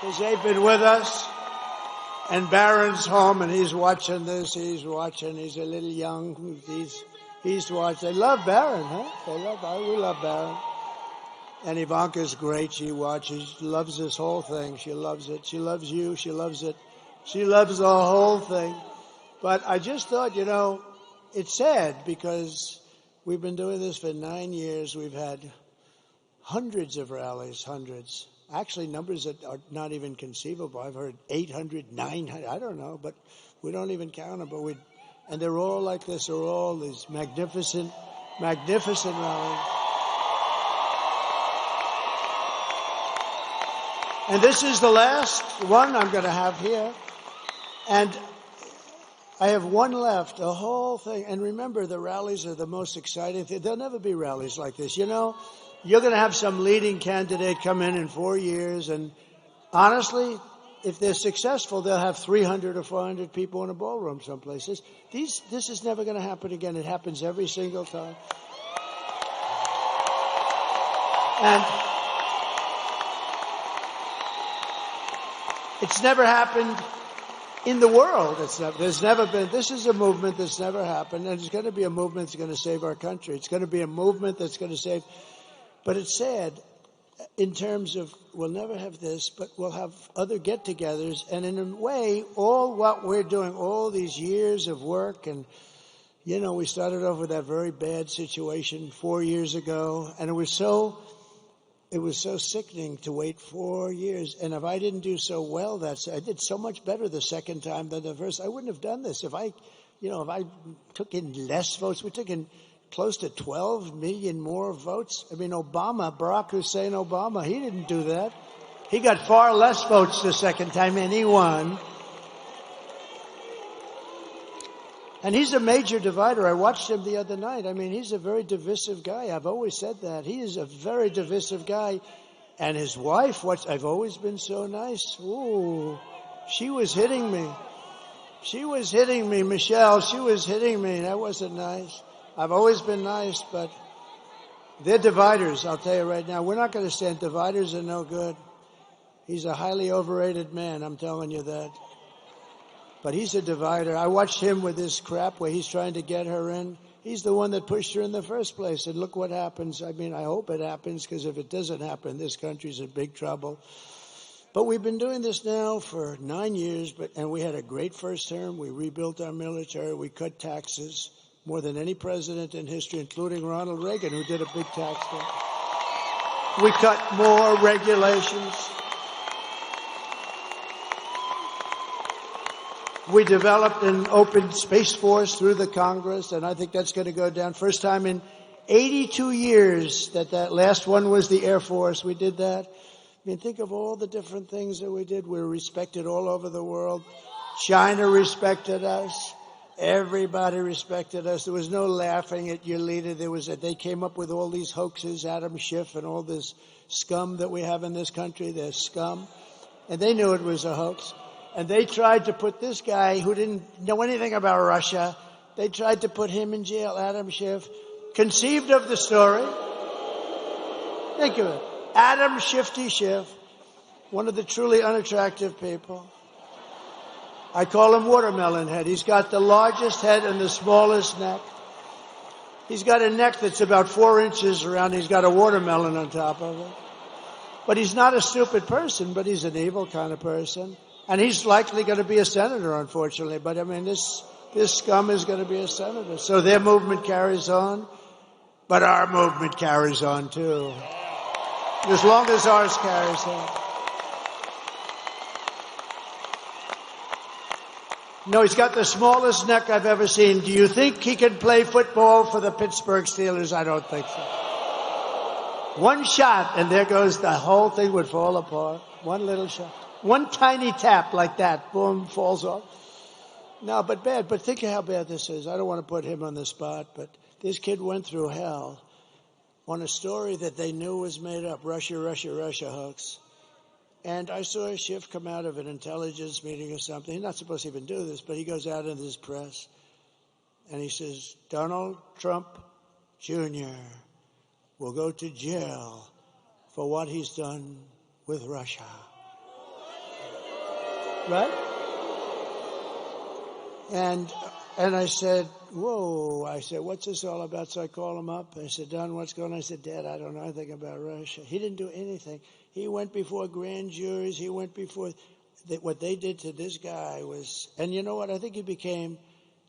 Because they've been with us, and Barron's home, and he's watching this. He's watching. He's a little young. He's watching. They love Barron, huh? They love Barron. We love Barron. And Ivanka's great. She watches. She loves this whole thing. She loves it. She loves you. She loves it. She loves the whole thing. But I just thought, it's sad because we've been doing this for 9 years. We've had hundreds of rallies, hundreds. Actually, numbers that are not even conceivable. I've heard 800, 900, I don't know, but we don't even count them. And they're all like this. They're all these magnificent, magnificent rallies. And this is the last one I'm going to have here. And I have one left, the whole thing. And remember, the rallies are the most exciting thing. There'll never be rallies like this. You're going to have some leading candidate come in 4 years, and honestly, if they're successful, they'll have 300 or 400 people in a ballroom some places. This is never going to happen again. It happens every single time. And it's never happened in the world. There's never been. This is a movement that's never happened, and it's going to be a movement that's going to save our country. It's going to be a movement that's going to save... But it's sad in terms of we'll never have this, but we'll have other get-togethers. And in a way, all what we're doing, all these years of work, and, we started off with that very bad situation 4 years ago. And it was so sickening to wait 4 years. And if I didn't do so well, I did so much better the second time than the first. I wouldn't have done this. If I took in less votes, we took in close to 12 million more votes. I mean, Barack Hussein Obama, he didn't do that. He got far less votes the second time, and he won. And he's a major divider. I watched him the other night. I mean, he's a very divisive guy. I've always said that. He is a very divisive guy. And his wife, I've always been so nice. Ooh, she was hitting me. She was hitting me, Michelle. She was hitting me. That wasn't nice. I've always been nice, but they're dividers, I'll tell you right now. We're not going to stand. Dividers are no good. He's a highly overrated man, I'm telling you that. But he's a divider. I watched him with this crap where he's trying to get her in. He's the one that pushed her in the first place, and look what happens. I mean, I hope it happens, because if it doesn't happen, this country's in big trouble. But we've been doing this now for 9 years, and we had a great first term. We rebuilt our military. We cut taxes. More than any president in history, including Ronald Reagan, who did a big tax cut. We cut more regulations. We developed an open space force through the Congress, and I think that's going to go down. First time in 82 years that last one was the Air Force. We did that. I mean, think of all the different things that we did. We were respected all over the world. China respected us. Everybody respected us. There was no laughing at your leader. They came up with all these hoaxes, Adam Schiff and all this scum that we have in this country. They're scum. And they knew it was a hoax. And they tried to put this guy who didn't know anything about Russia, they tried to put him in jail, Adam Schiff, conceived of the story. Think of it. Adam Shifty Schiff, one of the truly unattractive people. I call him Watermelon Head. He's got the largest head and the smallest neck. He's got a neck that's about 4 inches around. He's got a watermelon on top of it. But he's not a stupid person, but he's an evil kind of person. And he's likely going to be a senator, unfortunately. But, I mean, this scum is going to be a senator. So their movement carries on, but our movement carries on, too. As long as ours carries on. No, he's got the smallest neck I've ever seen. Do you think he can play football for the Pittsburgh Steelers? I don't think so. One shot, and there goes the whole thing would fall apart. One little shot. One tiny tap like that, boom, falls off. No, but bad. But think of how bad this is. I don't want to put him on the spot, but this kid went through hell on a story that they knew was made up. Russia hoax. And I saw Schiff come out of an intelligence meeting or something. He's not supposed to even do this, but he goes out into this press and he says, Donald Trump Jr. will go to jail for what he's done with Russia. Right? And I said, whoa. I said, what's this all about? So I call him up. I said, Don, what's going on? I said, Dad, I don't know anything about Russia. He didn't do anything. He went before grand juries. He went before what they did to this guy was, and you know what? I think he became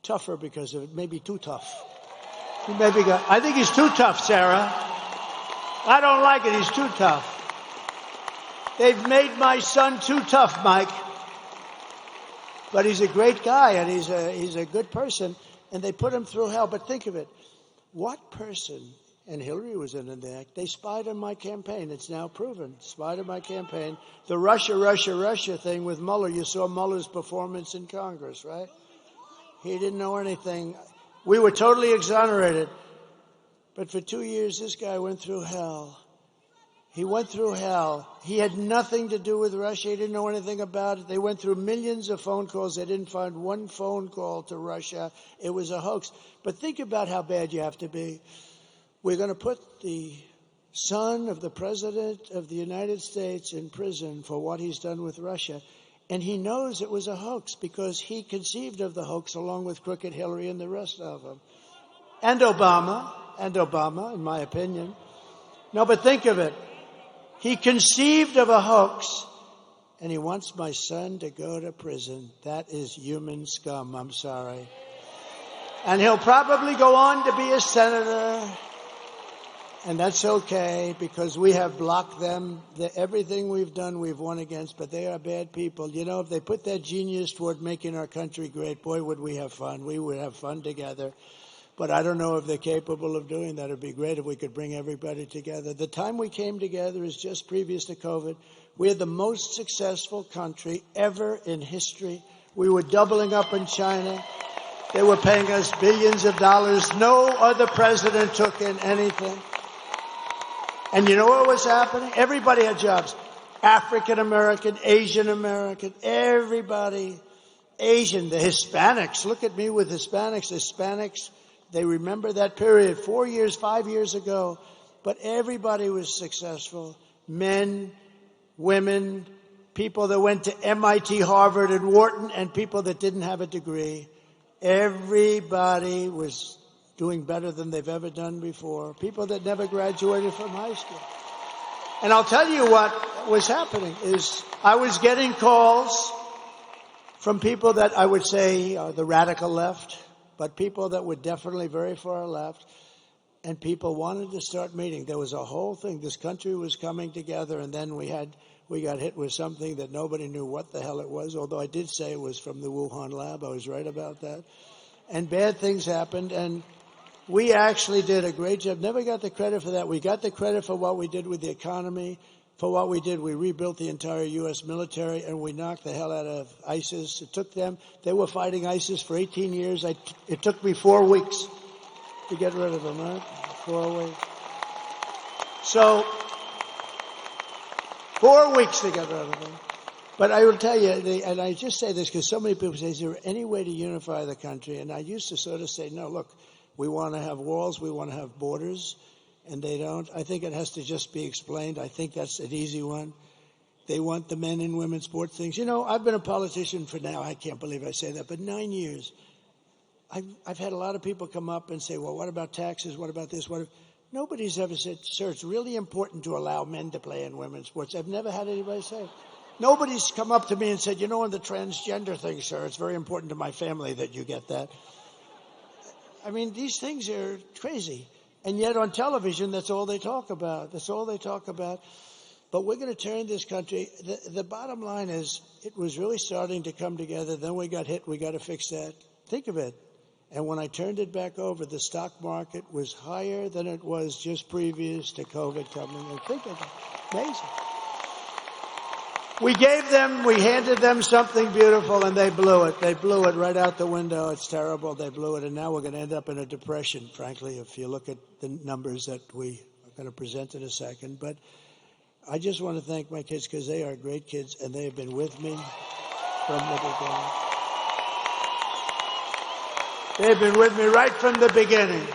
tougher because of it. Maybe too tough. I think he's too tough, Sarah. I don't like it. He's too tough. They've made my son too tough, Mike. But he's a great guy, and he's a good person, and they put him through hell. But think of it. What person, and Hillary was in the act, they spied on my campaign. It's now proven. Spied on my campaign. The Russia thing with Mueller, you saw Mueller's performance in Congress, right? He didn't know anything. We were totally exonerated. But for 2 years, this guy went through hell. He went through hell. He had nothing to do with Russia. He didn't know anything about it. They went through millions of phone calls. They didn't find one phone call to Russia. It was a hoax. But think about how bad you have to be. We're going to put the son of the President of the United States in prison for what he's done with Russia. And he knows it was a hoax because he conceived of the hoax along with Crooked Hillary and the rest of them. And Obama, in my opinion. No, but think of it. He conceived of a hoax, and he wants my son to go to prison. That is human scum. I'm sorry. And he'll probably go on to be a senator, and that's okay because we have blocked them. Everything we've done, we've won against, but they are bad people. You know, if they put that genius toward making our country great, boy, would we have fun. We would have fun together. But I don't know if they're capable of doing that. It would be great if we could bring everybody together. The time we came together is just previous to COVID. We're the most successful country ever in history. We were doubling up in China. They were paying us billions of dollars. No other president took in anything. And you know what was happening? Everybody had jobs. African American, Asian American, everybody. Asian, the Hispanics. Look at me with Hispanics. They remember that period 4 years, 5 years ago. But everybody was successful. Men, women, people that went to MIT, Harvard, and Wharton, and people that didn't have a degree. Everybody was doing better than they've ever done before. People that never graduated from high school. And I'll tell you what was happening is I was getting calls from people that I would say are the radical left, but people that were definitely very far left, and people wanted to start meeting. There was a whole thing. This country was coming together, and then we we got hit with something that nobody knew what the hell it was, although I did say it was from the Wuhan lab. I was right about that. And bad things happened, and we actually did a great job. Never got the credit for that. We got the credit for what we did with the economy. For what we did, we rebuilt the entire U.S. military, and we knocked the hell out of ISIS. It took them. They were fighting ISIS for 18 years. It took me 4 weeks to get rid of them, right? 4 weeks. So, 4 weeks to get rid of them. But I will tell you, and I just say this because so many people say, is there any way to unify the country? And I used to sort of say, no, look, we want to have walls, we want to have borders, and they don't. I think it has to just be explained. I think that's an easy one. They want the men and women's sports things. You know, I've been a politician for now, I can't believe I say that, but 9 years. I've had a lot of people come up and say, well, what about taxes? What about this? Nobody's ever said, sir, it's really important to allow men to play in women's sports. I've never had anybody say it. Nobody's come up to me and said, you know, on the transgender thing, sir, it's very important to my family that you get that. I mean, these things are crazy. And yet on television, that's all they talk about. That's all they talk about. But we're going to turn this country. The bottom line is it was really starting to come together. Then we got hit. We got to fix that. Think of it. And when I turned it back over, the stock market was higher than it was just previous to COVID coming. And think of it. Amazing. We handed them something beautiful, and they blew it. They blew it right out the window. It's terrible. They blew it, and now we're going to end up in a depression, frankly, if you look at the numbers that we are going to present in a second. But I just want to thank my kids because they are great kids, and they have been with me from the beginning. They've been with me right from the beginning.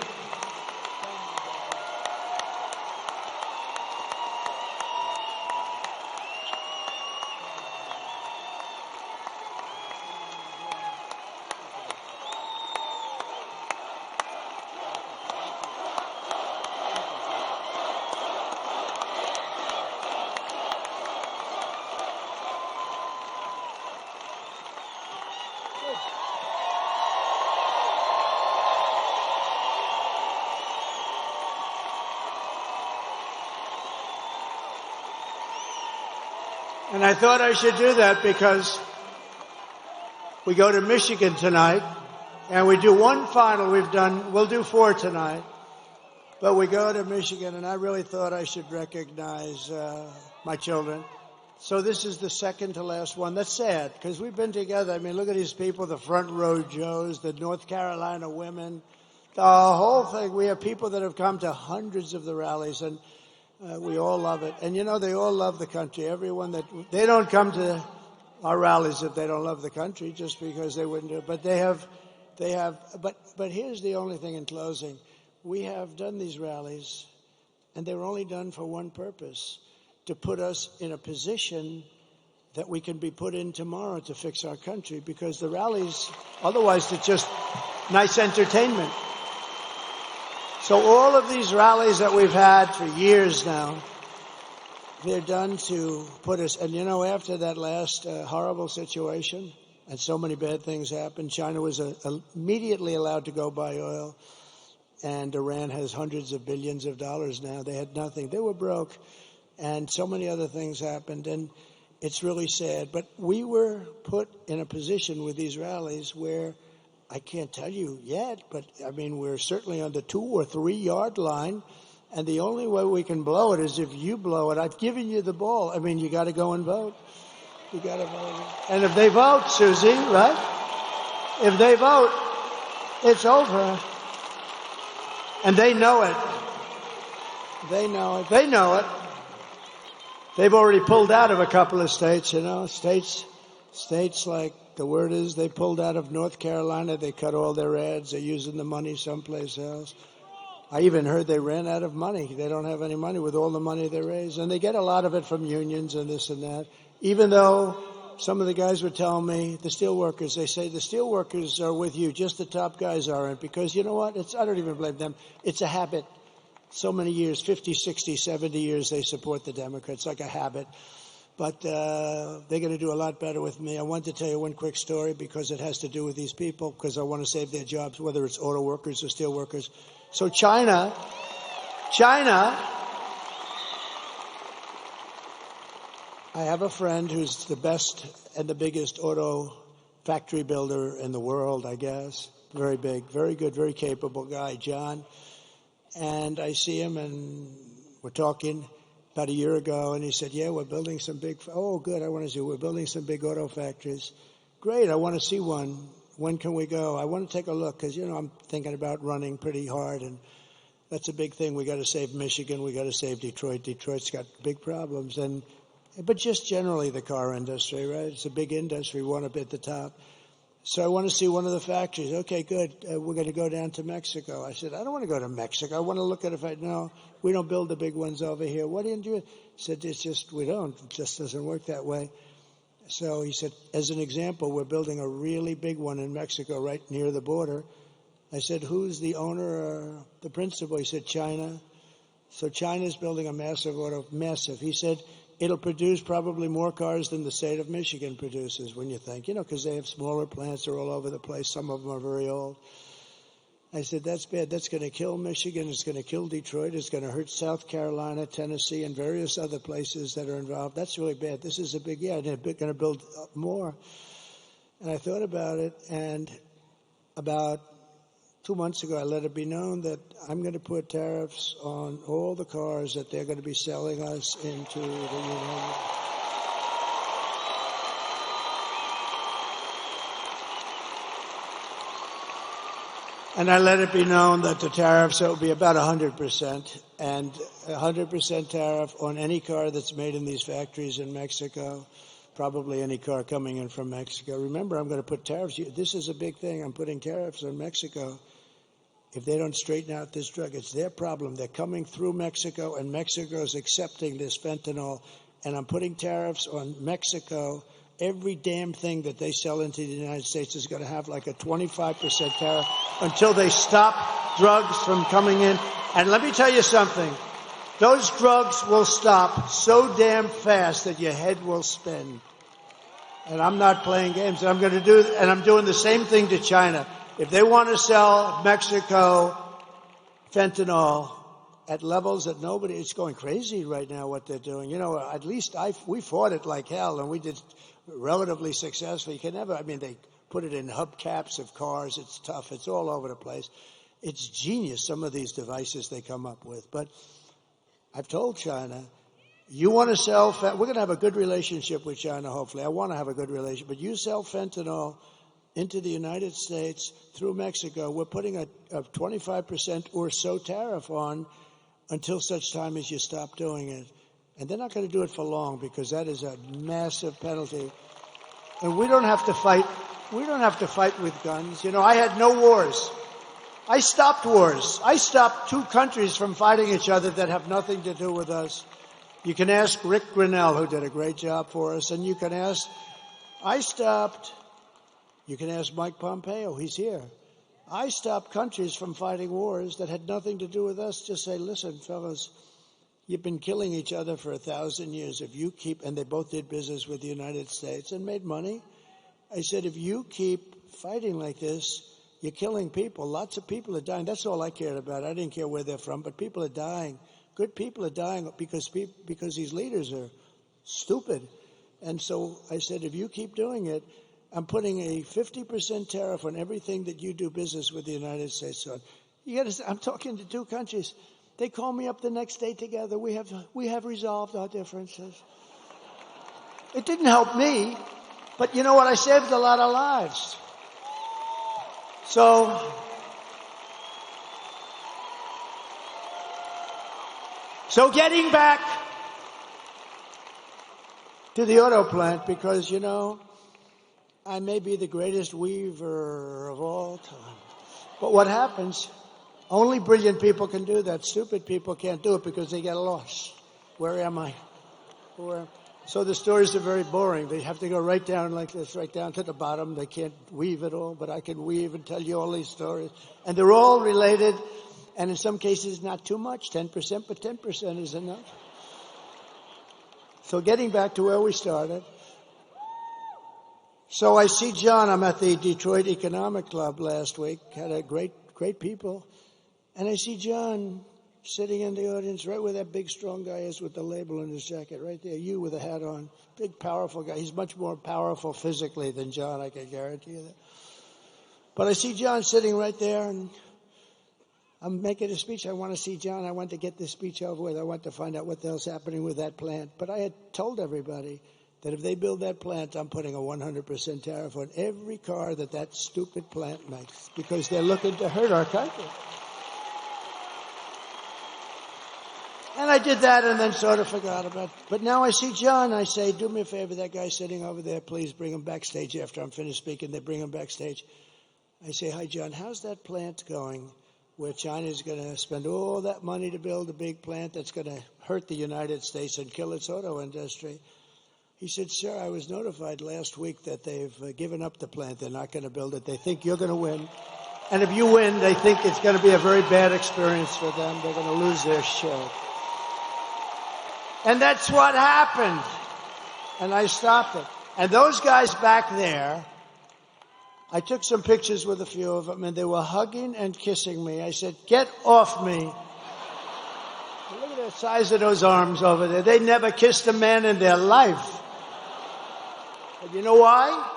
And I thought I should do that because we go to Michigan tonight, and we do one final. We'll do 4 tonight. But we go to Michigan, and I really thought I should recognize my children. So this is the second to last one. That's sad, because we've been together. I mean, look at these people, the front row Joes, the North Carolina women, the whole thing. We have people that have come to hundreds of the rallies, and we all love it. And, you know, they all love the country. Everyone they don't come to our rallies if they don't love the country, just because they wouldn't do it. But but here's the only thing in closing. We have done these rallies, and they were only done for one purpose, to put us in a position that we can be put in tomorrow to fix our country, because the rallies, otherwise it's just nice entertainment. So all of these rallies that we've had for years now, they're done to put us, and you know, after that last horrible situation, and so many bad things happened, China was immediately allowed to go buy oil, and Iran has hundreds of billions of dollars now. They had nothing. They were broke, and so many other things happened, and it's really sad. But we were put in a position with these rallies where, I can't tell you yet, but I mean, we're certainly on the 2 or 3 yard line, and the only way we can blow it is if you blow it. I've given you the ball. I mean, you got to go and vote. You got to vote. And if they vote, Susie, right? If they vote, it's over. And they know it. They know it. They know it. They've already pulled out of a couple of states, you know, states like, the word is they pulled out of North Carolina. They cut all their ads. They're using the money someplace else. I even heard they ran out of money. They don't have any money with all the money they raise. And they get a lot of it from unions and this and that. Even though some of the guys were telling me, the steelworkers, they say the steelworkers are with you, just the top guys aren't. Because you know what? I don't even blame them. It's a habit. So many years, 50, 60, 70 years, they support the Democrats like a habit. But they're going to do a lot better with me. I want to tell you one quick story because it has to do with these people, because I want to save their jobs, whether it's auto workers or steel workers. So China I have a friend who's the best and the biggest auto factory builder in the world, I guess. Very big, very good, very capable guy, John. And I see him, and we're talking about a year ago, and he said, yeah, we're building some big, oh, good, I want to see, we're building some big auto factories. Great, I want to see one. When can we go? I want to take a look, because, I'm thinking about running pretty hard, and that's a big thing. We got to save Michigan. We got to save Detroit. Detroit's got big problems. But just generally the car industry, right? It's a big industry. We want to be at the top. So I want to see one of the factories. Okay, good. We're going to go down to Mexico. I said, I don't want to go to Mexico. I want to look at it. No, we don't build the big ones over here. What do you do? He said, it's just, we don't. It just doesn't work that way. So he said, as an example, we're building a really big one in Mexico right near the border. I said, who's the owner or the principal? He said, China. So China's building a massive auto, massive. He said, it'll produce probably more cars than the state of Michigan produces, when you think, because they have smaller plants. They're all over the place. Some of them are very old. I said, that's bad. That's going to kill Michigan. It's going to kill Detroit. It's going to hurt South Carolina, Tennessee, and various other places that are involved. That's really bad. This is a big, they're going to build up more. And I thought about it, and about 2 months ago, I let it be known that I'm going to put tariffs on all the cars that they're going to be selling us into the United States. And I let it be known that the tariffs will be about 100%, and 100% tariff on any car that's made in these factories in Mexico, probably any car coming in from Mexico. Remember, I'm going to put tariffs. This is a big thing. I'm putting tariffs on Mexico. If they don't straighten out this drug, it's their problem. They're coming through Mexico, and Mexico's accepting this fentanyl. And I'm putting tariffs on Mexico. Every damn thing that they sell into the United States is going to have like a 25% tariff until they stop drugs from coming in. And let me tell you something. Those drugs will stop so damn fast that your head will spin. And I'm not playing games. And I'm doing the same thing to China. If they want to sell Mexico fentanyl at levels that it's going crazy right now what they're doing. At least we fought it like hell, and we did relatively successful. You can never, they put it in hubcaps of cars. It's tough. It's all over the place. It's genius, some of these devices they come up with. But I've told China, you want to sell, we're going to have a good relationship with China, hopefully. I want to have a good relationship. But you sell fentanyl into the United States through Mexico, we're putting a 25% or so tariff on until such time as you stop doing it. And they're not going to do it for long, because that is a massive penalty. And we don't have to fight. We don't have to fight with guns. I had no wars. I stopped wars. I stopped two countries from fighting each other that have nothing to do with us. You can ask Rick Grinnell, who did a great job for us, and you can ask Mike Pompeo. He's here. I stopped countries from fighting wars that had nothing to do with us. Just say, listen, fellas, you've been killing each other for 1,000 years. And they both did business with the United States and made money. I said, if you keep fighting like this, you're killing people. Lots of people are dying. That's all I cared about. I didn't care where they're from, but people are dying. Good people are dying because these leaders are stupid. And so I said, if you keep doing it, I'm putting a 50% tariff on everything that you do business with the United States on. I'm talking to two countries. They call me up the next day together. We have resolved our differences. It didn't help me, but you know what? I saved a lot of lives. So getting back to the auto plant, because, I may be the greatest weaver of all time. But what happens, only brilliant people can do that. Stupid people can't do it because they get lost. Where am I? So the stories are very boring. They have to go right down like this, right down to the bottom. They can't weave it all, but I can weave and tell you all these stories. And they're all related, and in some cases not too much, 10%, but 10% is enough. So getting back to where we started. So I see John. I'm at the Detroit Economic Club last week. Had a great people. And I see John sitting in the audience, right where that big, strong guy is with the label in his jacket, right there, you with a hat on. Big, powerful guy. He's much more powerful physically than John, I can guarantee you that. But I see John sitting right there, and I'm making a speech. I want to see John. I want to get this speech over with. I want to find out what the hell's happening with that plant. But I had told everybody that if they build that plant, I'm putting a 100% tariff on every car that stupid plant makes, because they're looking to hurt our country. And I did that and then sort of forgot about it. But now I see John. I say, do me a favor, that guy sitting over there, please bring him backstage after I'm finished speaking. They bring him backstage. I say, hi, John, how's that plant going where China's going to spend all that money to build a big plant that's going to hurt the United States and kill its auto industry? He said, sir, I was notified last week that they've given up the plant. They're not going to build it. They think you're going to win. And if you win, they think it's going to be a very bad experience for them. They're going to lose their shit. And that's what happened. And I stopped it. And those guys back there, I took some pictures with a few of them, and they were hugging and kissing me. I said, get off me. Look at the size of those arms over there. They never kissed a man in their life. And you know why?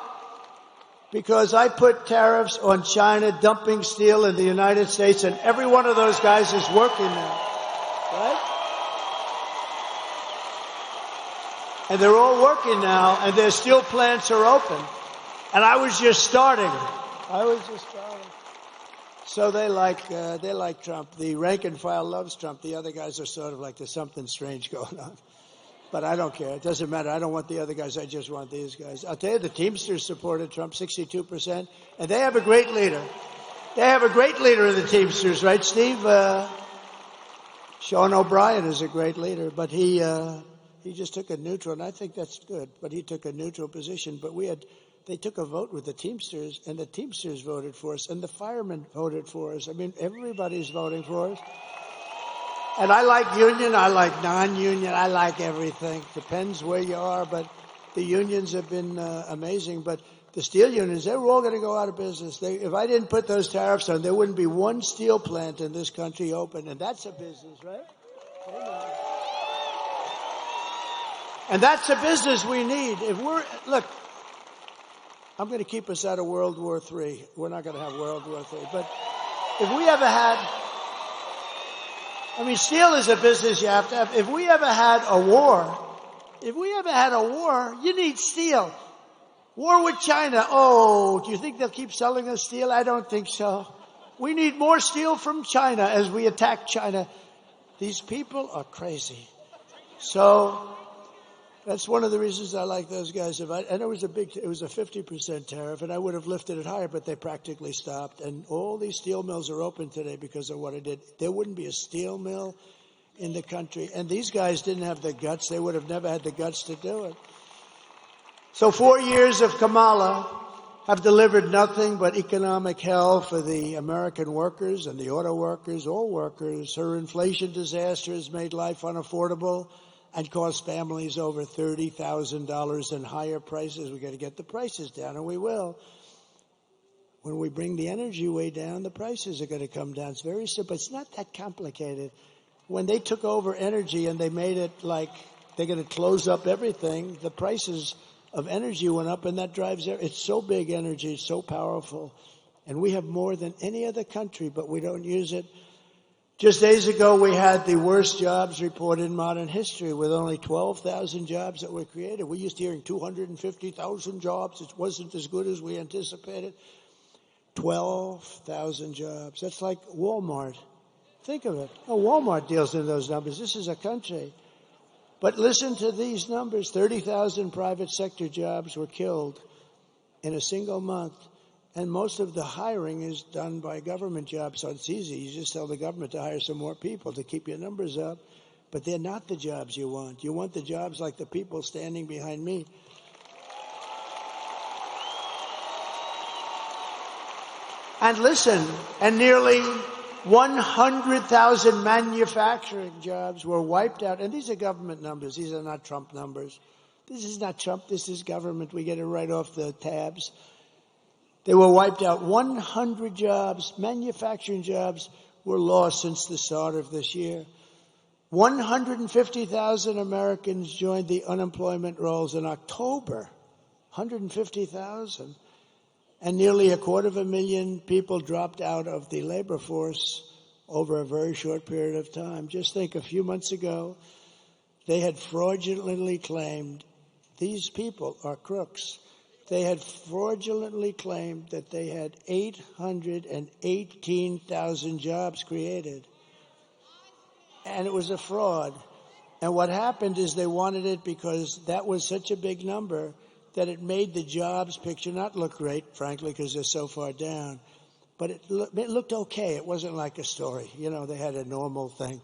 Because I put tariffs on China dumping steel in the United States, and every one of those guys is working now. Right? And they're all working now, and their steel plants are open. And I was just starting. So they like Trump. The rank and file loves Trump. The other guys are sort of like, there's something strange going on. But I don't care. It doesn't matter. I don't want the other guys. I just want these guys. I'll tell you, the Teamsters supported Trump, 62%. And they have a great leader. They have a great leader in the Teamsters, right, Steve? Sean O'Brien is a great leader, but he just took a neutral, and I think that's good. But he took a neutral position. But they took a vote with the Teamsters, and the Teamsters voted for us, and the firemen voted for us. I mean, everybody's voting for us. And I like union, I like non-union, I like everything. Depends where you are, but the unions have been amazing. But the steel unions, they were all going to go out of business. If I didn't put those tariffs on, there wouldn't be one steel plant in this country open, and that's a business, right? And that's a business we need. Look, I'm going to keep us out of World War III. We're not going to have World War III. But if we ever had, steel is a business you have to have. If we ever had a war, you need steel. War with China. Oh, do you think they'll keep selling us steel? I don't think so. We need more steel from China as we attack China. These people are crazy. So that's one of the reasons I like those guys. And it was a 50% tariff, and I would have lifted it higher, but they practically stopped. And all these steel mills are open today because of what I did. There wouldn't be a steel mill in the country. And these guys didn't have the guts. They would have never had the guts to do it. So 4 years of Kamala have delivered nothing but economic hell for the American workers and the auto workers, all workers. Her inflation disaster has made life unaffordable and cost families over $30,000 in higher prices. We've got to get the prices down, and we will. When we bring the energy way down, the prices are going to come down. It's very simple. It's not that complicated. When they took over energy and they made it like they're going to close up everything, the prices of energy went up, and that drives it. It's so big, energy, it's so powerful. And we have more than any other country, but we don't use it. Just days ago, we had the worst jobs report in modern history with only 12,000 jobs that were created. We used to hearing 250,000 jobs. It wasn't as good as we anticipated. 12,000 jobs. That's like Walmart. Think of it. Oh, Walmart deals in those numbers. This is a country. But listen to these numbers. 30,000 private sector jobs were killed in a single month. And most of the hiring is done by government jobs, so it's easy. You just tell the government to hire some more people to keep your numbers up. But they're not the jobs you want. You want the jobs like the people standing behind me. And listen, and nearly 100,000 manufacturing jobs were wiped out. And these are government numbers. These are not Trump numbers. This is not Trump. This is government. We get it right off the tabs. They were wiped out. 100 jobs, manufacturing jobs, were lost since the start of this year. 150,000 Americans joined the unemployment rolls in October. 150,000. And nearly 250,000 people dropped out of the labor force over a very short period of time. Just think, a few months ago, they had fraudulently claimed, these people are crooks, they had fraudulently claimed that they had 818,000 jobs created. And it was a fraud. And what happened is they wanted it because that was such a big number that it made the jobs picture not look great, frankly, because they're so far down. But it looked okay. It wasn't like a story. You know, they had a normal thing.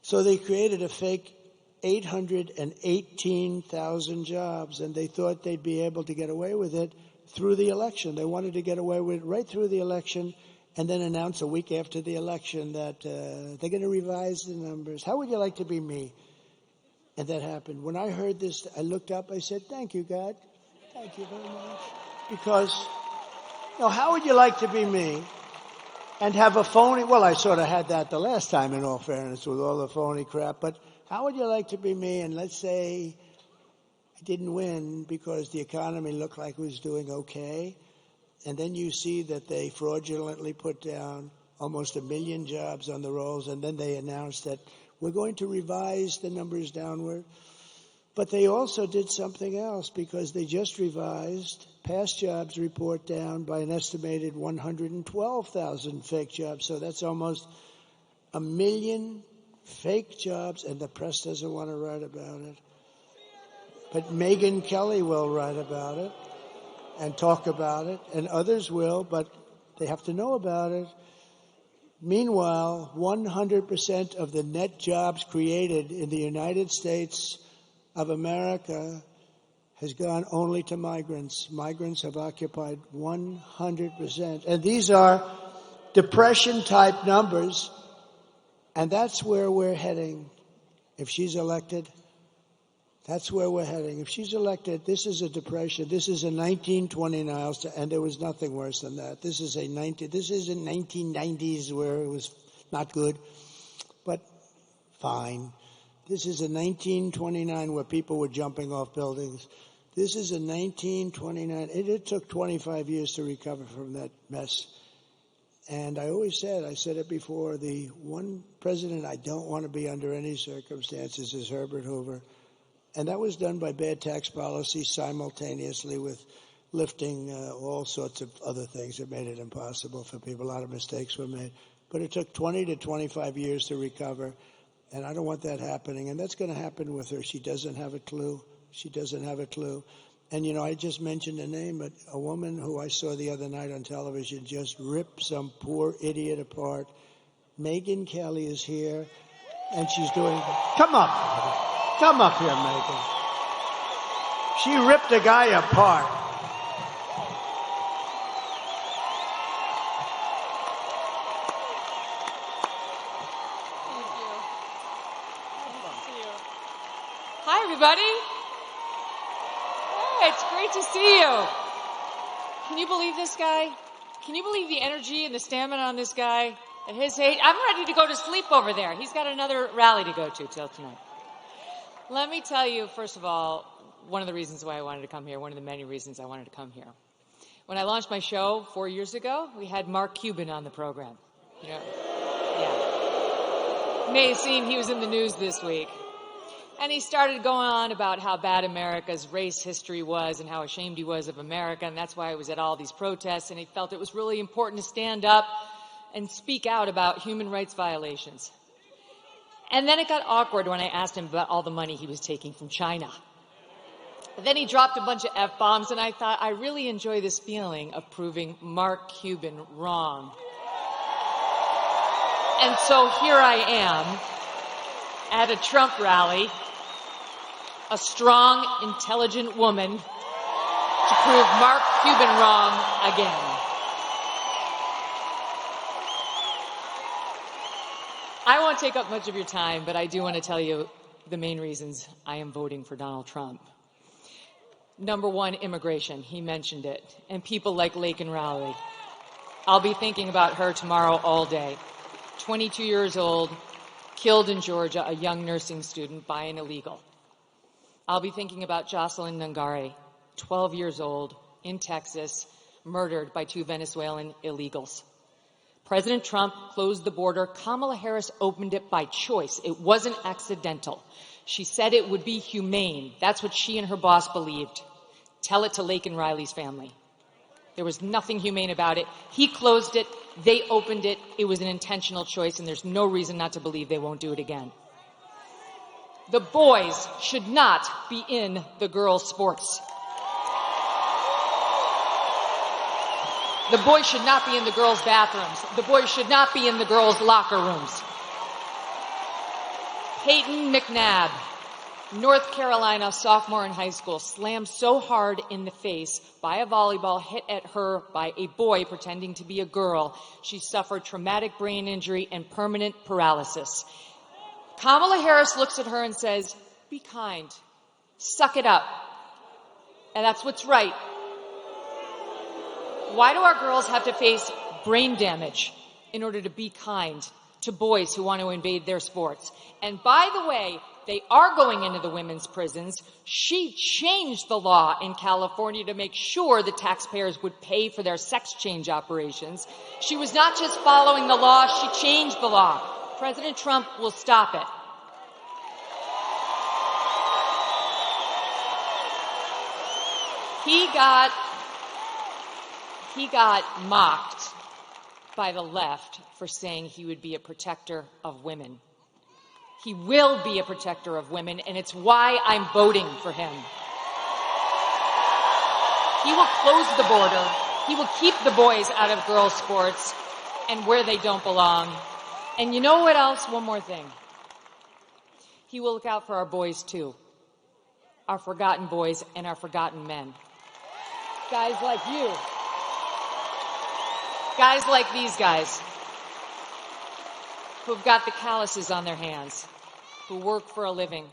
So they created a fake 818,000 jobs, and they thought they'd be able to get away with it through the election. They wanted to get away with it right through the election and then announce a week after the election that they're going to revise the numbers. How would you like to be me? And that happened. When I heard this, I looked up. I said, thank you, God. Thank you very much. Because, how would you like to be me and have a phony? Well, I sort of had that the last time, in all fairness, with all the phony crap. But how would you like to be me? And let's say I didn't win because the economy looked like it was doing okay. And then you see that they fraudulently put down almost 1 million jobs on the rolls. And then they announced that we're going to revise the numbers downward. But they also did something else because they just revised past jobs report down by an estimated 112,000 fake jobs. So that's almost 1 million fake jobs, and the press doesn't want to write about it. But Megyn Kelly will write about it and talk about it, and others will, but they have to know about it. Meanwhile, 100% of the net jobs created in the United States of America has gone only to migrants. Migrants have occupied 100%. And these are depression-type numbers. And that's where we're heading. If she's elected, that's where we're heading. If she's elected, this is a depression. This is a 1929, and there was nothing worse than that. This is in 1990s where it was not good, but fine. This is a 1929 where people were jumping off buildings. This is a 1929. It took 25 years to recover from that mess. And I always said, I said it before, the one president I don't want to be under any circumstances is Herbert Hoover. And that was done by bad tax policy simultaneously with lifting all sorts of other things that made it impossible for people. A lot of mistakes were made. But it took 20 to 25 years to recover. And I don't want that happening. And that's going to happen with her. She doesn't have a clue. She doesn't have a clue. And, I just mentioned a name, but a woman who I saw the other night on television just ripped some poor idiot apart. Megyn Kelly is here, and she's doing... Come up. Come up here, Megyn. She ripped a guy apart. Thank you. Nice to see you. Hi, everybody. It's great to see you. Can you believe this guy? Can you believe the energy and the stamina on this guy at his age? I'm ready to go to sleep over there. He's got another rally to go to till tonight. Let me tell you, first of all, one of the reasons why I wanted to come here, one of the many reasons I wanted to come here. When I launched my show 4 years ago, we had Mark Cuban on the program. Yeah. You may have seen he was in the news this week. And he started going on about how bad America's race history was and how ashamed he was of America, and that's why he was at all these protests, and he felt it was really important to stand up and speak out about human rights violations. And then it got awkward when I asked him about all the money he was taking from China. But then he dropped a bunch of F-bombs, and I thought, I really enjoy this feeling of proving Mark Cuban wrong. And so here I am at a Trump rally, a strong, intelligent woman to prove Mark Cuban wrong again. I won't take up much of your time, but I do want to tell you the main reasons I am voting for Donald Trump. Number one, immigration. He mentioned it. And people like Laken Rowley. I'll be thinking about her tomorrow all day. 22 years old, killed in Georgia, a young nursing student by an illegal. I'll be thinking about Jocelyn Nungare, 12 years old, in Texas, murdered by 2 Venezuelan illegals. President Trump closed the border. Kamala Harris opened it by choice. It wasn't accidental. She said it would be humane. That's what she and her boss believed. Tell it to Lake and Riley's family. There was nothing humane about it. He closed it. They opened it. It was an intentional choice, and there's no reason not to believe they won't do it again. The boys should not be in the girls' sports. The boys should not be in the girls' bathrooms. The boys should not be in the girls' locker rooms. Peyton McNabb, North Carolina sophomore in high school, slammed so hard in the face by a volleyball hit at her by a boy pretending to be a girl, she suffered traumatic brain injury and permanent paralysis. Kamala Harris looks at her and says, "Be kind. Suck it up." And that's what's right. Why do our girls have to face brain damage in order to be kind to boys who want to invade their sports? And by the way, they are going into the women's prisons. She changed the law in California to make sure the taxpayers would pay for their sex change operations. She was not just following the law, she changed the law. President Trump will stop it. He got mocked by the left for saying he would be a protector of women. He will be a protector of women, and it's why I'm voting for him. He will close the border. He will keep the boys out of girls' sports and where they don't belong. And you know what else? One more thing. He will look out for our boys, too. Our forgotten boys and our forgotten men. Guys like you. Guys like these guys who've got the calluses on their hands, who work for a living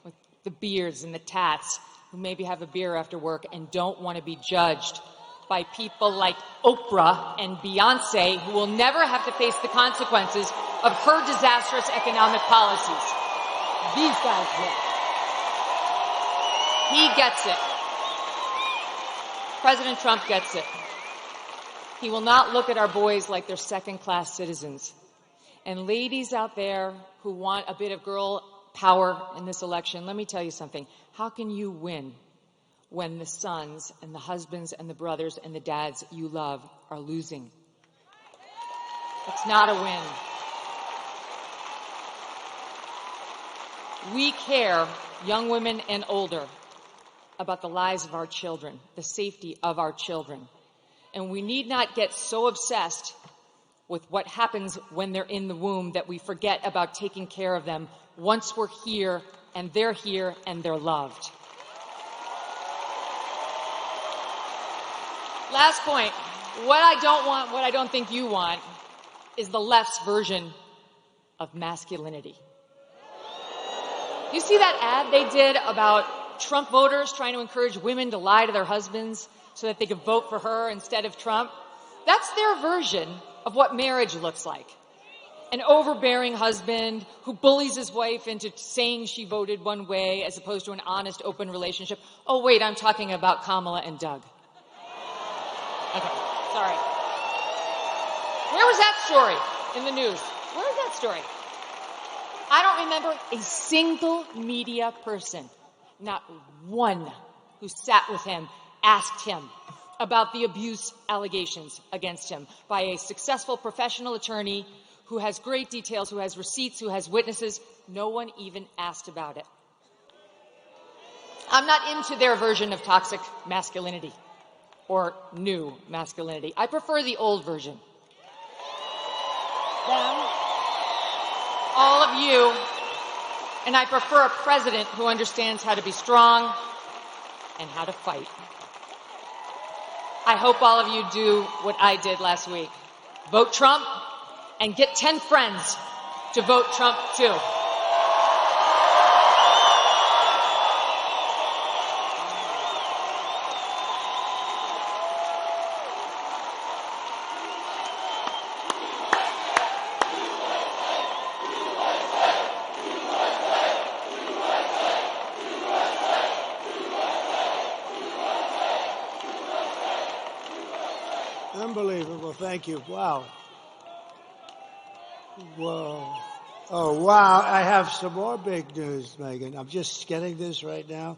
with the beards and the tats, who maybe have a beer after work and don't want to be judged by people like Oprah and Beyonce, who will never have to face the consequences of her disastrous economic policies. These guys will. He gets it. President Trump gets it. He will not look at our boys like they're second-class citizens. And ladies out there who want a bit of girl power in this election, let me tell you something. How can you win when the sons and the husbands and the brothers and the dads you love are losing? It's not a win. We care, young women and older, about the lives of our children, the safety of our children. And we need not get so obsessed with what happens when they're in the womb that we forget about taking care of them once we're here and they're loved. Last point. What I don't want, what I don't think you want, is the left's version of masculinity. You see that ad they did about Trump voters trying to encourage women to lie to their husbands so that they could vote for her instead of Trump? That's their version of what marriage looks like. An overbearing husband who bullies his wife into saying she voted one way as opposed to an honest, open relationship. Oh, wait, I'm talking about Kamala and Doug. Okay, sorry. Where was that story in the news? Where is that story? I don't remember a single media person, not one, who sat with him, asked him about the abuse allegations against him by a successful professional attorney who has great details, who has receipts, who has witnesses. No one even asked about it. I'm not into their version of toxic masculinity or new masculinity. I prefer the old version. Them, all of you, and I prefer a president who understands how to be strong and how to fight. I hope all of you do what I did last week. Vote Trump and get 10 friends to vote Trump too. Unbelievable. Thank you. Wow. Whoa. Oh, wow. I have some more big news, Megyn. I'm just getting this right now.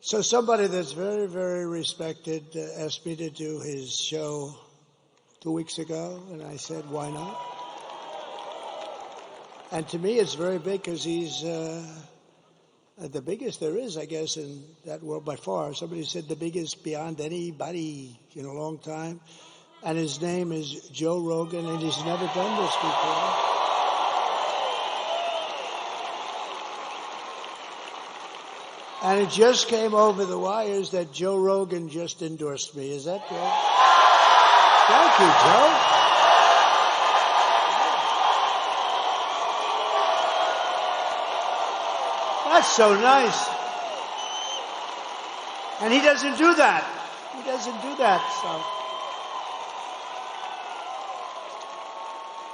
So somebody that's very, very respected asked me to do his show 2 weeks ago, and I said, why not? And to me, it's very big because he's the biggest there is, I guess, in that world by far. Somebody said the biggest beyond anybody in a long time. And his name is Joe Rogan, and he's never done this before. And it just came over the wires that Joe Rogan just endorsed me. Is that good? Thank you, Joe. That's so nice. And he doesn't do that. He doesn't do that,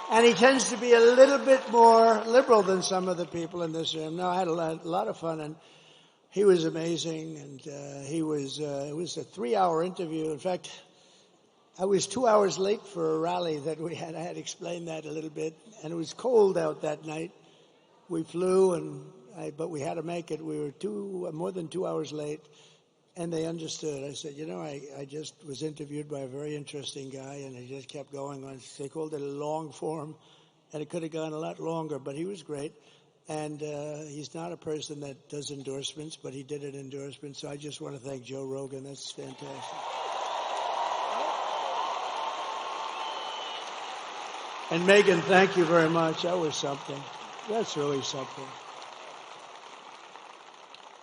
so. And he tends to be a little bit more liberal than some of the people in this room. No, I had a lot of fun, and he was amazing, and it was a 3-hour interview. In fact, I was 2 hours late for a rally that we had. I had explained that a little bit, and it was cold out that night. We flew, but we had to make it. We were more than 2 hours late, and they understood. I said, I just was interviewed by a very interesting guy, and he just kept going on. They called it a long form, and it could have gone a lot longer, but he was great. And he's not a person that does endorsements, but he did an endorsement. So I just want to thank Joe Rogan. That's fantastic. And Megyn, thank you very much. That was something. That's really something.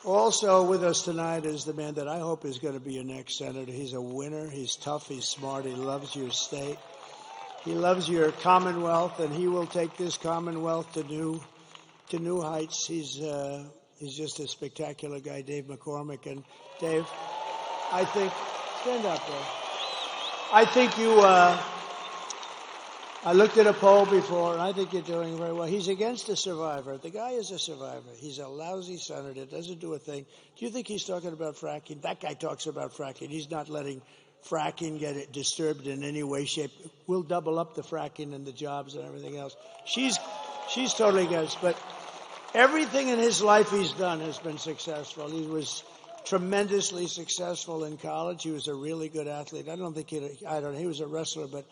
Also with us tonight is the man that I hope is going to be your next senator. He's a winner. He's tough. He's smart. He loves your state. He loves your Commonwealth, and he will take this Commonwealth to new heights. He's just a spectacular guy, Dave McCormick. And Dave, I think, stand up there. I think I looked at a poll before, and I think you're doing very well. He's against a survivor. The guy is a survivor. He's a lousy senator, doesn't do a thing. Do you think he's talking about fracking? That guy talks about fracking. He's not letting fracking get it disturbed in any way, shape. We'll double up the fracking and the jobs and everything else. She's totally against, but everything in his life he's done has been successful. He was tremendously successful in college. He was a really good athlete. He was a wrestler, but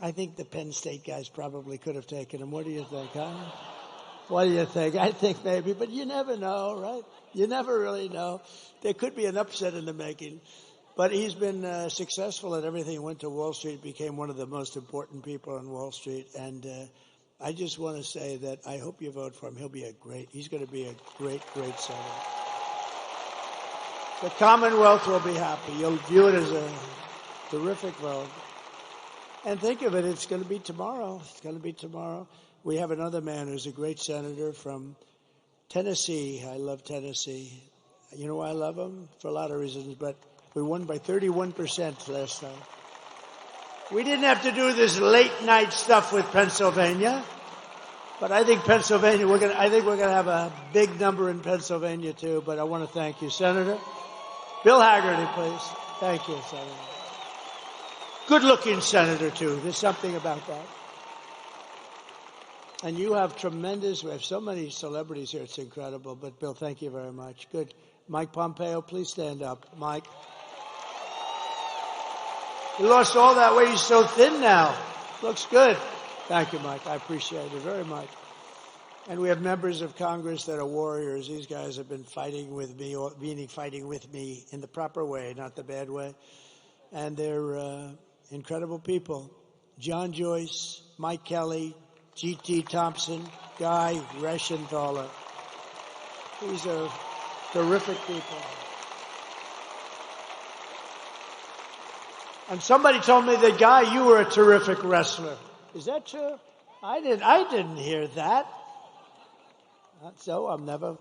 I think the Penn State guys probably could have taken him. What do you think, huh? What do you think? I think maybe, but you never know, right? You never really know. There could be an upset in the making. But he's been successful at everything. He went to Wall Street, became one of the most important people on Wall Street. And I just want to say that I hope you vote for him. He's going to be a great, great senator. The Commonwealth will be happy. You'll view it as a terrific vote. And think of it, it's going to be tomorrow. It's going to be tomorrow. We have another man who's a great senator from Tennessee. I love Tennessee. You know why I love him? For a lot of reasons, but we won by 31% last time. We didn't have to do this late night stuff with Pennsylvania, but I think Pennsylvania, I think we're going to have a big number in Pennsylvania too, but I want to thank you, Senator. Bill Hagerty, please. Thank you, Senator. Good-looking senator, too. There's something about that. And you have we have so many celebrities here, it's incredible. But, Bill, thank you very much. Good. Mike Pompeo, please stand up. Mike. He lost all that weight. He's so thin now. Looks good. Thank you, Mike. I appreciate it very much. And we have members of Congress that are warriors. These guys have been fighting with me, fighting with me in the proper way, not the bad way. And they're incredible people. John Joyce, Mike Kelly, G.T. Thompson, Guy Reschenthaler. These are terrific people. And somebody told me that, Guy, you were a terrific wrestler. Is that true? I didn't hear that. So I'm never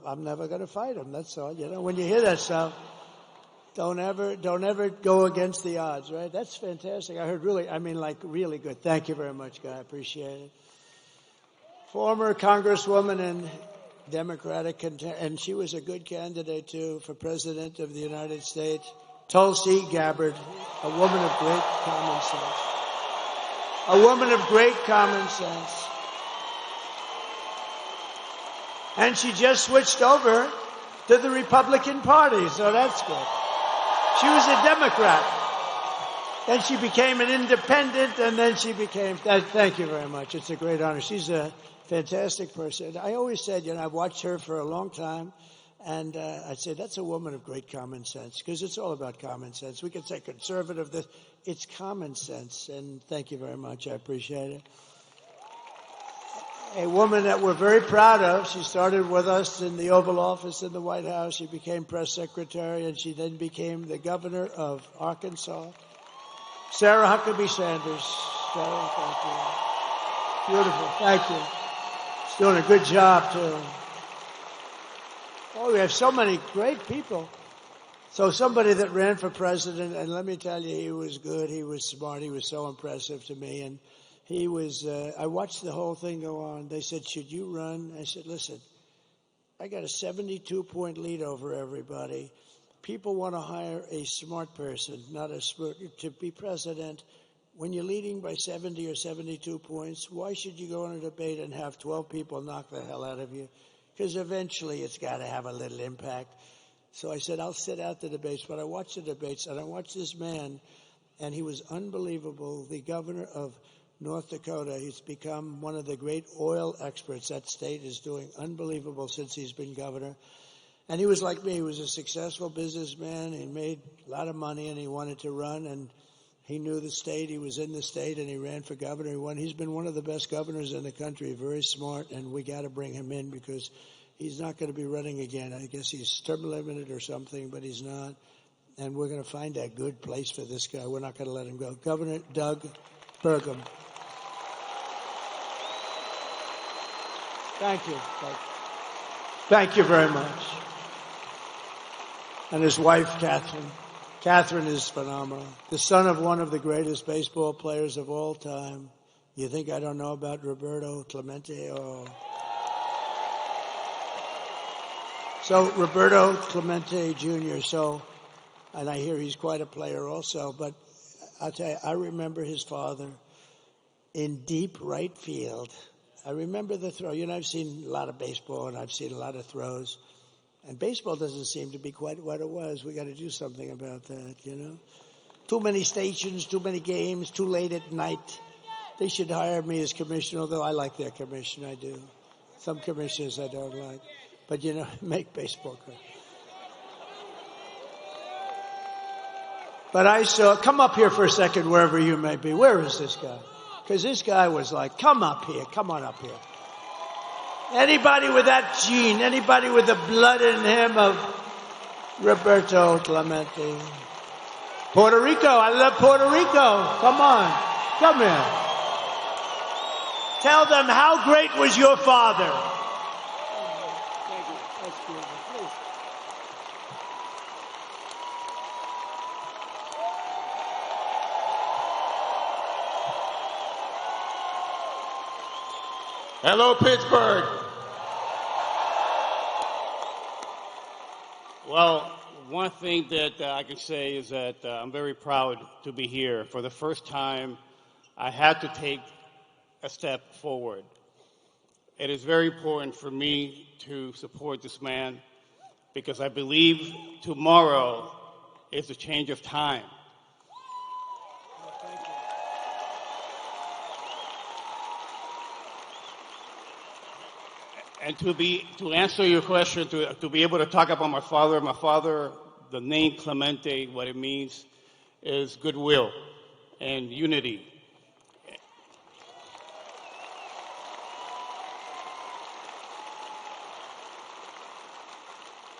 going to fight him. That's all. When you hear that stuff, don't ever go against the odds, right? That's fantastic. I heard really good. Thank you very much, Guy. I appreciate it. Former Congresswoman and Democratic, and she was a good candidate too for President of the United States. Tulsi Gabbard, a woman of great common sense. A woman of great common sense. And she just switched over to the Republican Party, so that's good. She was a Democrat. Then she became an independent, and then she became... Thank you very much. It's a great honor. She's a fantastic person. I always said, I've watched her for a long time, and I said, that's a woman of great common sense, because it's all about common sense. We could say conservative, this. It's common sense, and thank you very much. I appreciate it. A woman that we're very proud of. She started with us in the Oval Office in the White House. She became press secretary, and she then became the governor of Arkansas. Sarah Huckabee Sanders. Sarah, thank you. Beautiful. Thank you. She's doing a good job, too. Oh, we have so many great people. So somebody that ran for president, and let me tell you, he was good, he was smart, he was so impressive to me, and he was, I watched the whole thing go on. They said, should you run? I said, listen, I got a 72-point lead over everybody. People want to hire a smart person, not a smart, to be president. When you're leading by 70 or 72 points, why should you go on a debate and have 12 people knock the hell out of you? Because eventually it's got to have a little impact. So I said, I'll sit out the debates. But I watched the debates, and I watched this man, and he was unbelievable. The governor of North Dakota, he's become one of the great oil experts. That state is doing unbelievable since he's been governor. And he was like me. He was a successful businessman. He made a lot of money, and he wanted to run. And he knew the state. He was in the state, and he ran for governor. He won. He's been one of the best governors in the country, very smart, and we got to bring him in because he's not going to be running again. I guess he's term limited or something, but he's not. And we're going to find a good place for this guy. We're not going to let him go. Governor Doug Burgum. Thank you. Thank you very much. And his wife, Catherine. Catherine is phenomenal. The son of one of the greatest baseball players of all time. You think I don't know about Roberto Clemente? Oh. So Roberto Clemente Jr., and I hear he's quite a player also, but I'll tell you, I remember his father in deep right field. I remember the throw. I've seen a lot of baseball, and I've seen a lot of throws. And baseball doesn't seem to be quite what it was. We got to do something about that, Too many stations, too many games, too late at night. They should hire me as commissioner, although I like their commission, I do. Some commissioners I don't like. But, make baseball good. But I saw, come up here for a second, wherever you may be. Where is this guy? Because this guy was like, come up here, come on up here. Anybody with that gene, anybody with the blood in him of Roberto Clemente. Puerto Rico, I love Puerto Rico. Come on, come here. Tell them how great was your father. Thank you. That's beautiful. Please. Hello, Pittsburgh. Well, one thing that I can say is that I'm very proud to be here. For the first time, I had to take a step forward. It is very important for me to support this man because I believe tomorrow is a change of time. And to answer your question, to be able to talk about my father, the name Clemente, what it means is goodwill and unity.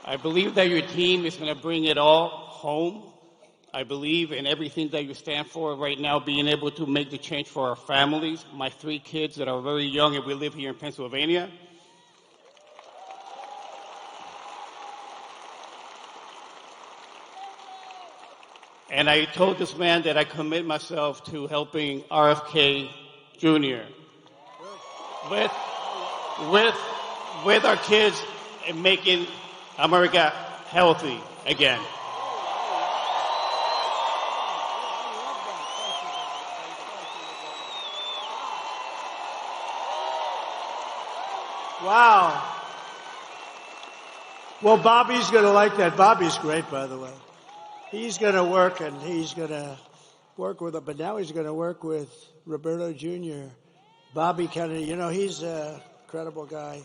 I believe that your team is going to bring it all home. I believe in everything that you stand for right now, being able to make the change for our families, my 3 kids that are very young and we live here in Pennsylvania. And I told this man that I commit myself to helping RFK Jr. with our kids and making America healthy again. Wow. Well, Bobby's going to like that. Bobby's great, by the way. He's going to work, and he's going to work with him, but now he's going to work with Roberto Jr., Bobby Kennedy. You know, he's a credible guy.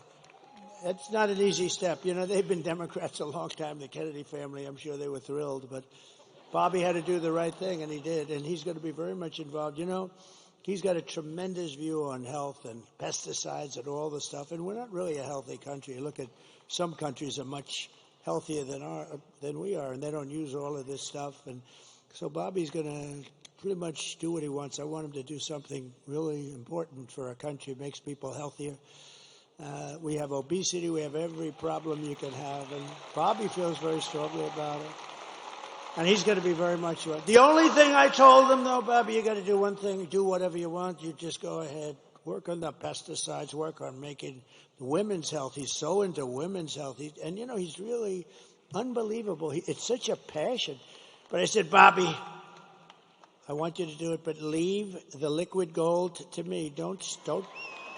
It's not an easy step. You know, they've been Democrats a long time, the Kennedy family. I'm sure they were thrilled, but Bobby had to do the right thing, and he did, and he's going to be very much involved. You know, he's got a tremendous view on health and pesticides and all the stuff, and we're not really a healthy country. You look at some countries are much healthier than we are, and they don't use all of this stuff. And so Bobby's going to pretty much do what he wants. I want him to do something really important for our country. It makes people healthier. We have obesity. We have every problem you can have, and Bobby feels very strongly about it. And he's going to be very much right. The only thing I told him, though, Bobby, you got to do one thing. Do whatever you want. You just go ahead. Work on the pesticides. Work on making women's health. He's so into women's health. And, you know, he's really unbelievable. It's such a passion. But I said, Bobby, I want you to do it, but leave the liquid gold to me. Don't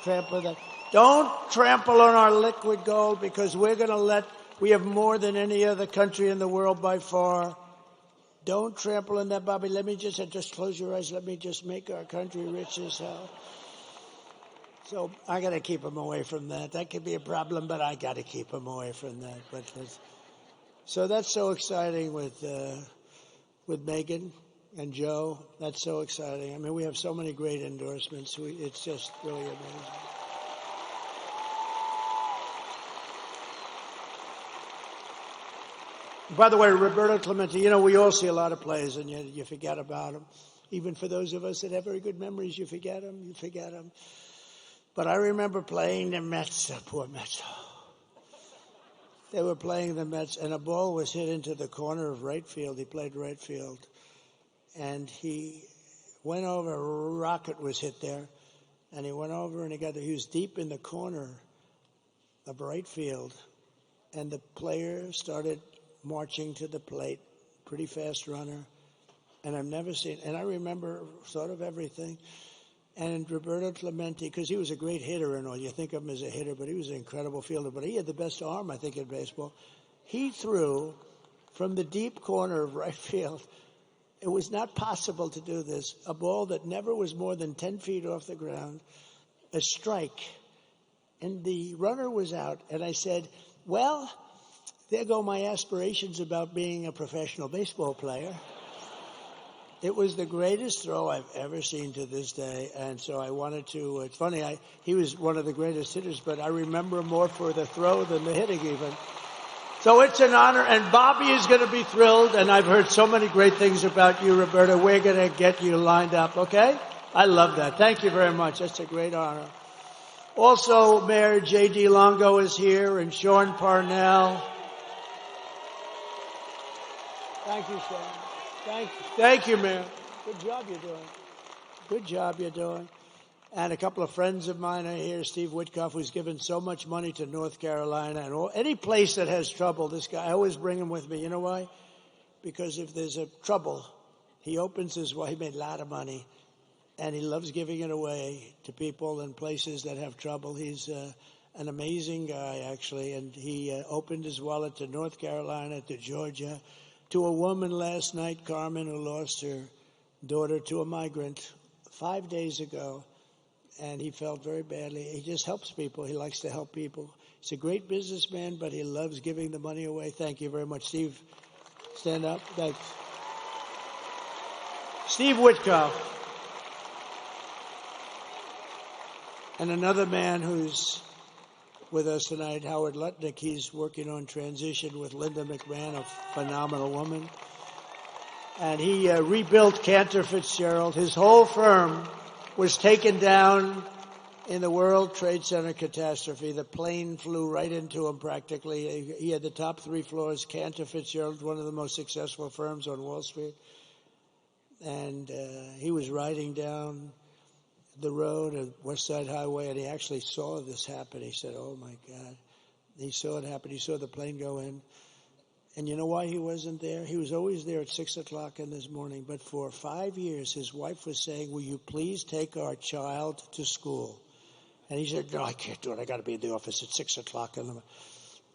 trample that. Don't trample on our liquid gold, because we have more than any other country in the world by far. Don't trample on that, Bobby. Let me just close your eyes. Let me just make our country rich as hell. So I got to keep him away from that. That could be a problem, but I got to keep him away from that. So that's so exciting with Megyn and Joe. That's so exciting. I mean, we have so many great endorsements. It's just really amazing. By the way, Roberto Clemente, you know, we all see a lot of plays, and you forget about them. Even for those of us that have very good memories, you forget them. But I remember playing the Mets, the poor Mets. They were playing the Mets, and a ball was hit into the corner of right field. He played right field. And he went over, a rocket was hit there, and he went over and he was deep in the corner of right field, and the player started marching to the plate, pretty fast runner, and I've never seen, and I remember sort of everything. And Roberto Clemente, because he was a great hitter and all, you think of him as a hitter, but he was an incredible fielder, but he had the best arm, I think, in baseball. He threw from the deep corner of right field. It was not possible to do this. A ball that never was more than 10 feet off the ground, a strike, and the runner was out. And I said, well, there go my aspirations about being a professional baseball player. It was the greatest throw I've ever seen to this day, and so I wanted to. It's funny, he was one of the greatest hitters, but I remember him more for the throw than the hitting even. So it's an honor, and Bobby is going to be thrilled, and I've heard so many great things about you, Roberta. We're going to get you lined up, okay? I love that. Thank you very much. That's a great honor. Also, Mayor J.D. Longo is here, and Sean Parnell. Thank you, Sean. Thank you, Mayor. Good job you're doing. And a couple of friends of mine are here. Steve Witkoff, who's given so much money to North Carolina and any place that has trouble. This guy, I always bring him with me. You know why? Because if there's a trouble, he opens his wallet. He made a lot of money, and he loves giving it away to people in places that have trouble. He's an amazing guy, actually, and he opened his wallet to North Carolina, to Georgia, to a woman last night, Carmen, who lost her daughter to a migrant 5 days ago, and he felt very badly. He just helps people. He likes to help people. He's a great businessman, but he loves giving the money away. Thank you very much. Steve, stand up. Thanks. Steve Witkoff. And another man who's with us tonight, Howard Lutnick. He's working on transition with Linda McMahon, a phenomenal woman. And he rebuilt Cantor Fitzgerald. His whole firm was taken down in the World Trade Center catastrophe. The plane flew right into him practically. He had the top 3 floors. Cantor Fitzgerald, one of the most successful firms on Wall Street. And he was riding down the road at West Side Highway, and he actually saw this happen. He said, oh, my God. He saw it happen. He saw the plane go in. And you know why he wasn't there? He was always there at 6 o'clock in this morning. But for 5 years, his wife was saying, will you please take our child to school? And he said, no, I can't do it. I got to be in the office at 6 o'clock in the morning.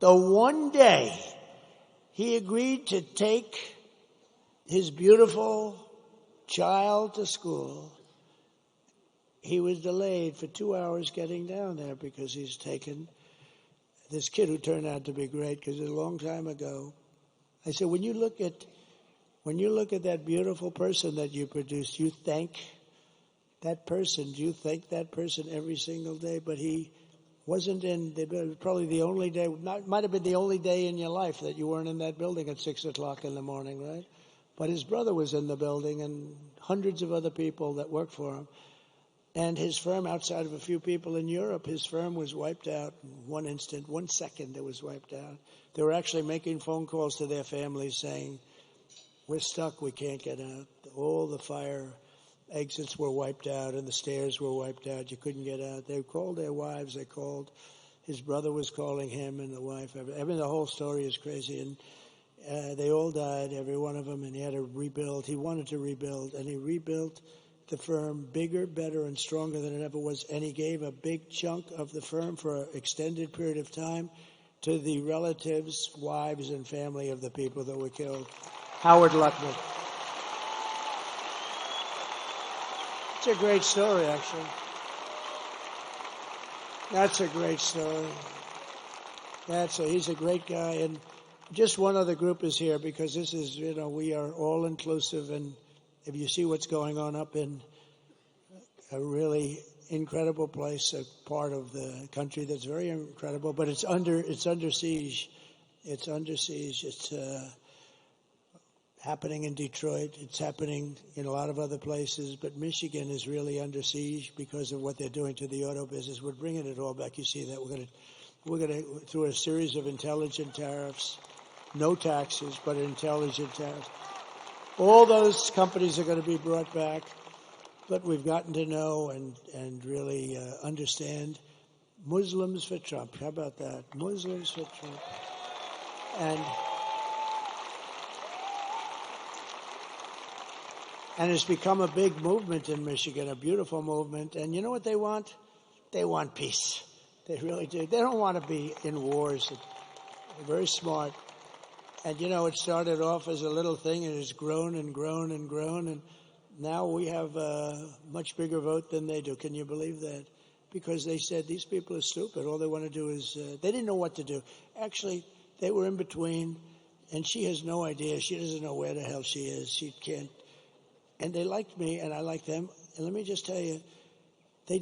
The one day he agreed to take his beautiful child to school, he was delayed for 2 hours getting down there because he's taken this kid who turned out to be great because a long time ago. I said, when you look at that beautiful person that you produced, you thank that person. Do you thank that person every single day? But he wasn't in, probably the only day, might have been the only day in your life that you weren't in that building at 6 o'clock in the morning, right? But his brother was in the building and hundreds of other people that worked for him. And his firm, outside of a few people in Europe, his firm was wiped out in 1 instant, 1 second it was wiped out. They were actually making phone calls to their families saying, we're stuck, we can't get out. All the fire exits were wiped out and the stairs were wiped out. You couldn't get out. They called their wives. They called. His brother was calling him and the wife. I mean, the whole story is crazy. And they all died, every one of them, and he had to rebuild. He wanted to rebuild, and he rebuilt the firm bigger, better, and stronger than it ever was. And he gave a big chunk of the firm for an extended period of time to the relatives, wives, and family of the people that were killed. Howard Luckman. It's a great story, actually. That's a great story. He's a great guy. And just one other group is here because this is, we are all inclusive. And if you see what's going on up in a really incredible place, a part of the country that's very incredible, but it's under siege. It's under siege. It's happening in Detroit. It's happening in a lot of other places, but Michigan is really under siege because of what they're doing to the auto business. We're bringing it all back. You see that we're going to through a series of intelligent tariffs, no taxes, but intelligent tariffs. All those companies are going to be brought back, but we've gotten to know and really understand Muslims for Trump. How about that? Muslims for Trump. And it's become a big movement in Michigan, a beautiful movement. And you know what they want? They want peace. They really do. They don't want to be in wars. They're very smart. And, it started off as a little thing, and it's grown and grown and grown. And now we have a much bigger vote than they do. Can you believe that? Because they said these people are stupid. All they want to do is they didn't know what to do. Actually, they were in between, and she has no idea. She doesn't know where the hell she is. She can't. And they liked me, and I like them. And let me just tell you, they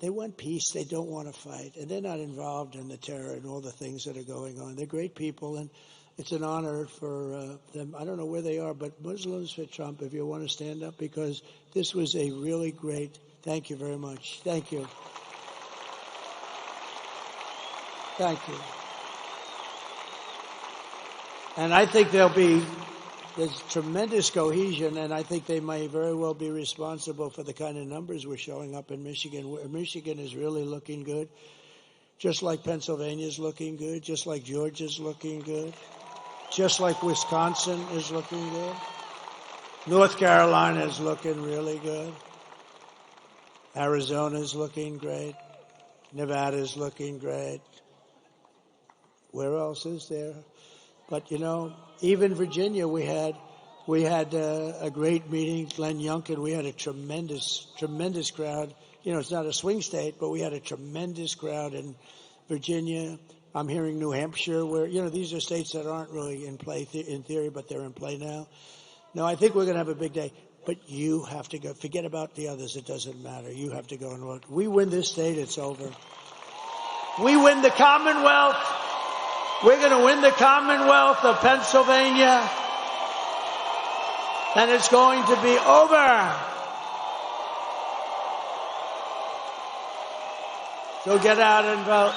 want peace. They don't want to fight. And they're not involved in the terror and all the things that are going on. They're great people, and it's an honor for them. I don't know where they are, but Muslims for Trump, if you want to stand up, because this was a really great, thank you very much. Thank you. Thank you. And I think there's tremendous cohesion, and I think they may very well be responsible for the kind of numbers we're showing up in Michigan. Michigan is really looking good, just like Pennsylvania's looking good, just like Georgia's looking good, just like Wisconsin is looking good. North Carolina is looking really good. Arizona's looking great. Nevada's looking great. Where else is there? But, even Virginia, we had a great meeting. Glenn Youngkin, we had a tremendous crowd. It's not a swing state, but we had a tremendous crowd in Virginia. I'm hearing New Hampshire, where, these are states that aren't really in play in theory, but they're in play now. No, I think we're going to have a big day. But you have to go. Forget about the others. It doesn't matter. You have to go and vote. We win this state, it's over. We win the Commonwealth. We're going to win the Commonwealth of Pennsylvania, and it's going to be over. So get out and vote.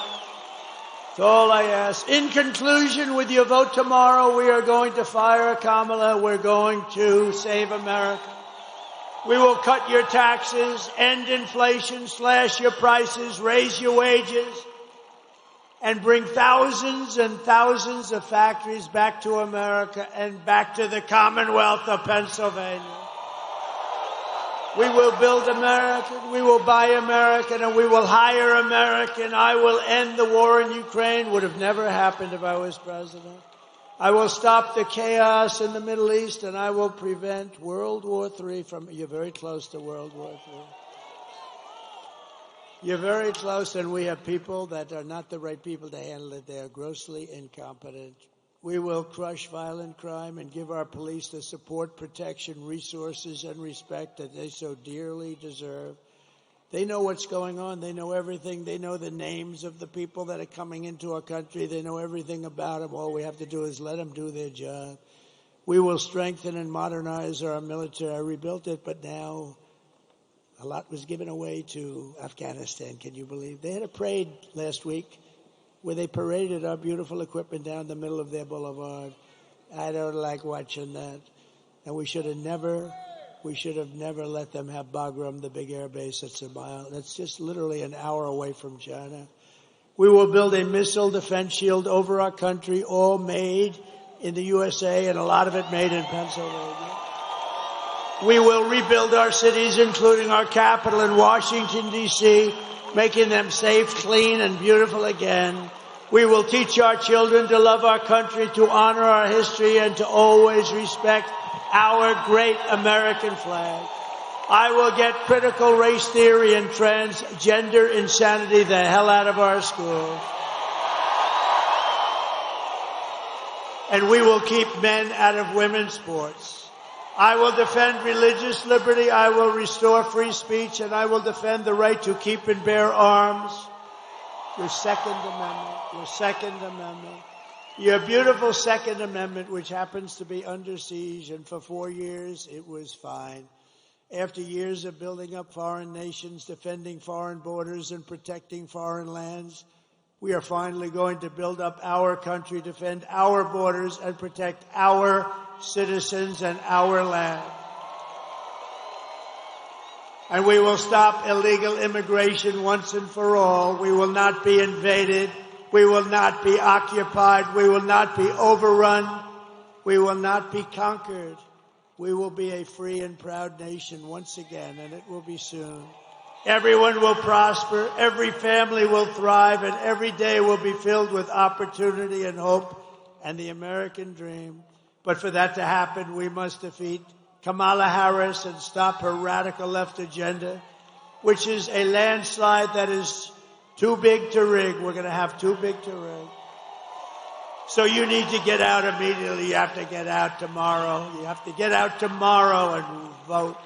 That's all I ask. In conclusion, with your vote tomorrow, we are going to fire Kamala. We're going to save America. We will cut your taxes, end inflation, slash your prices, raise your wages, and bring thousands and thousands of factories back to America and back to the Commonwealth of Pennsylvania. We will build American, we will buy American, and we will hire American. I will end the war in Ukraine. Would have never happened if I was president. I will stop the chaos in the Middle East, and I will prevent World War III from... You're very close to World War III. You're very close, and we have people that are not the right people to handle it. They are grossly incompetent. We will crush violent crime and give our police the support, protection, resources, and respect that they so dearly deserve. They know what's going on. They know everything. They know the names of the people that are coming into our country. They know everything about them. All we have to do is let them do their job. We will strengthen and modernize our military. I rebuilt it, but now a lot was given away to Afghanistan. Can you believe? They had a parade last week where they paraded our beautiful equipment down the middle of their boulevard. I don't like watching that. And we should have never let them have Bagram, the big air base that's just literally an hour away from China. We will build a missile defense shield over our country, all made in the USA, and a lot of it made in Pennsylvania. We will rebuild our cities, including our capital in Washington, D.C., making them safe, clean, and beautiful again. We will teach our children to love our country, to honor our history, and to always respect our great American flag. I will get critical race theory and transgender insanity the hell out of our schools. And we will keep men out of women's sports. I will defend religious liberty. I will restore free speech, and I will defend the right to keep and bear arms. Your Second Amendment, your Second Amendment, your beautiful Second Amendment, which happens to be under siege, and for 4 years it was fine. After years of building up foreign nations, defending foreign borders, and protecting foreign lands, we are finally going to build up our country, defend our borders, and protect our citizens and our land. And we will stop illegal immigration once and for all. We will not be invaded. We will not be occupied. We will not be overrun. We will not be conquered. We will be a free and proud nation once again, and it will be soon. Everyone will prosper, every family will thrive, and every day will be filled with opportunity and hope and the American dream. But for that to happen, we must defeat Kamala Harris and stop her radical left agenda, which is a landslide that is too big to rig. We're going to have too big to rig. So you need to get out immediately. You have to get out tomorrow. You have to get out tomorrow and vote.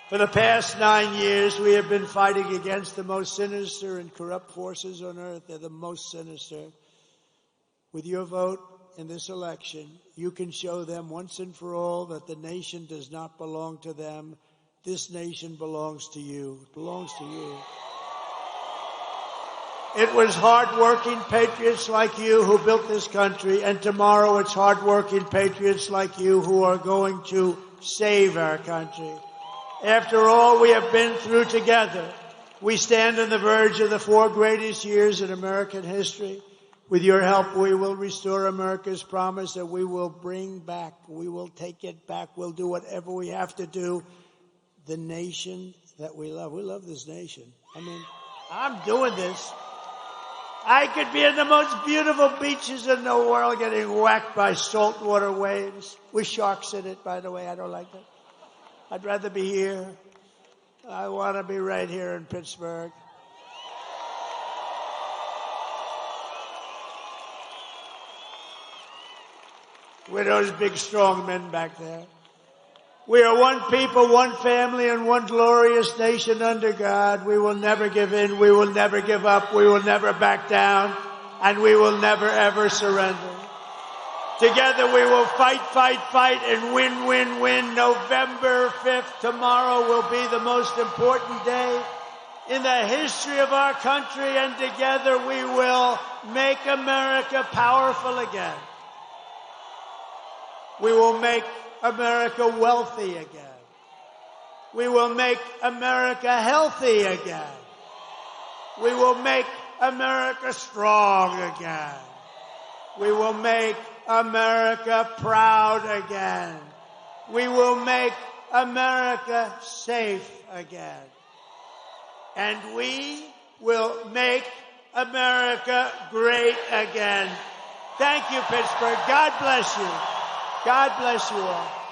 For the past 9 years, we have been fighting against the most sinister and corrupt forces on earth. They're the most sinister. With your vote in this election, you can show them once and for all that the nation does not belong to them. This nation belongs to you. It belongs to you. It was hard-working patriots like you who built this country, and tomorrow it's hard-working patriots like you who are going to save our country. After all we have been through together, we stand on the verge of the 4 greatest years in American history. With your help, we will restore America's promise that we will bring back, we will take it back, we'll do whatever we have to do, the nation that we love. We love this nation. I mean, I'm doing this. I could be in the most beautiful beaches in the world getting whacked by saltwater waves with sharks in it, by the way. I don't like that. I'd rather be here. I want to be right here in Pittsburgh. With those big, strong men back there. We are one people, one family, and one glorious nation under God. We will never give in. We will never give up. We will never back down. And we will never, ever surrender. Together we will fight, fight, fight, and win, win, win. November 5th, tomorrow, will be the most important day in the history of our country. And together we will make America powerful again. We will make America wealthy again. We will make America healthy again. We will make America strong again. We will make America proud again. We will make America safe again. And we will make America great again. Thank you, Pittsburgh. God bless you. God bless you all.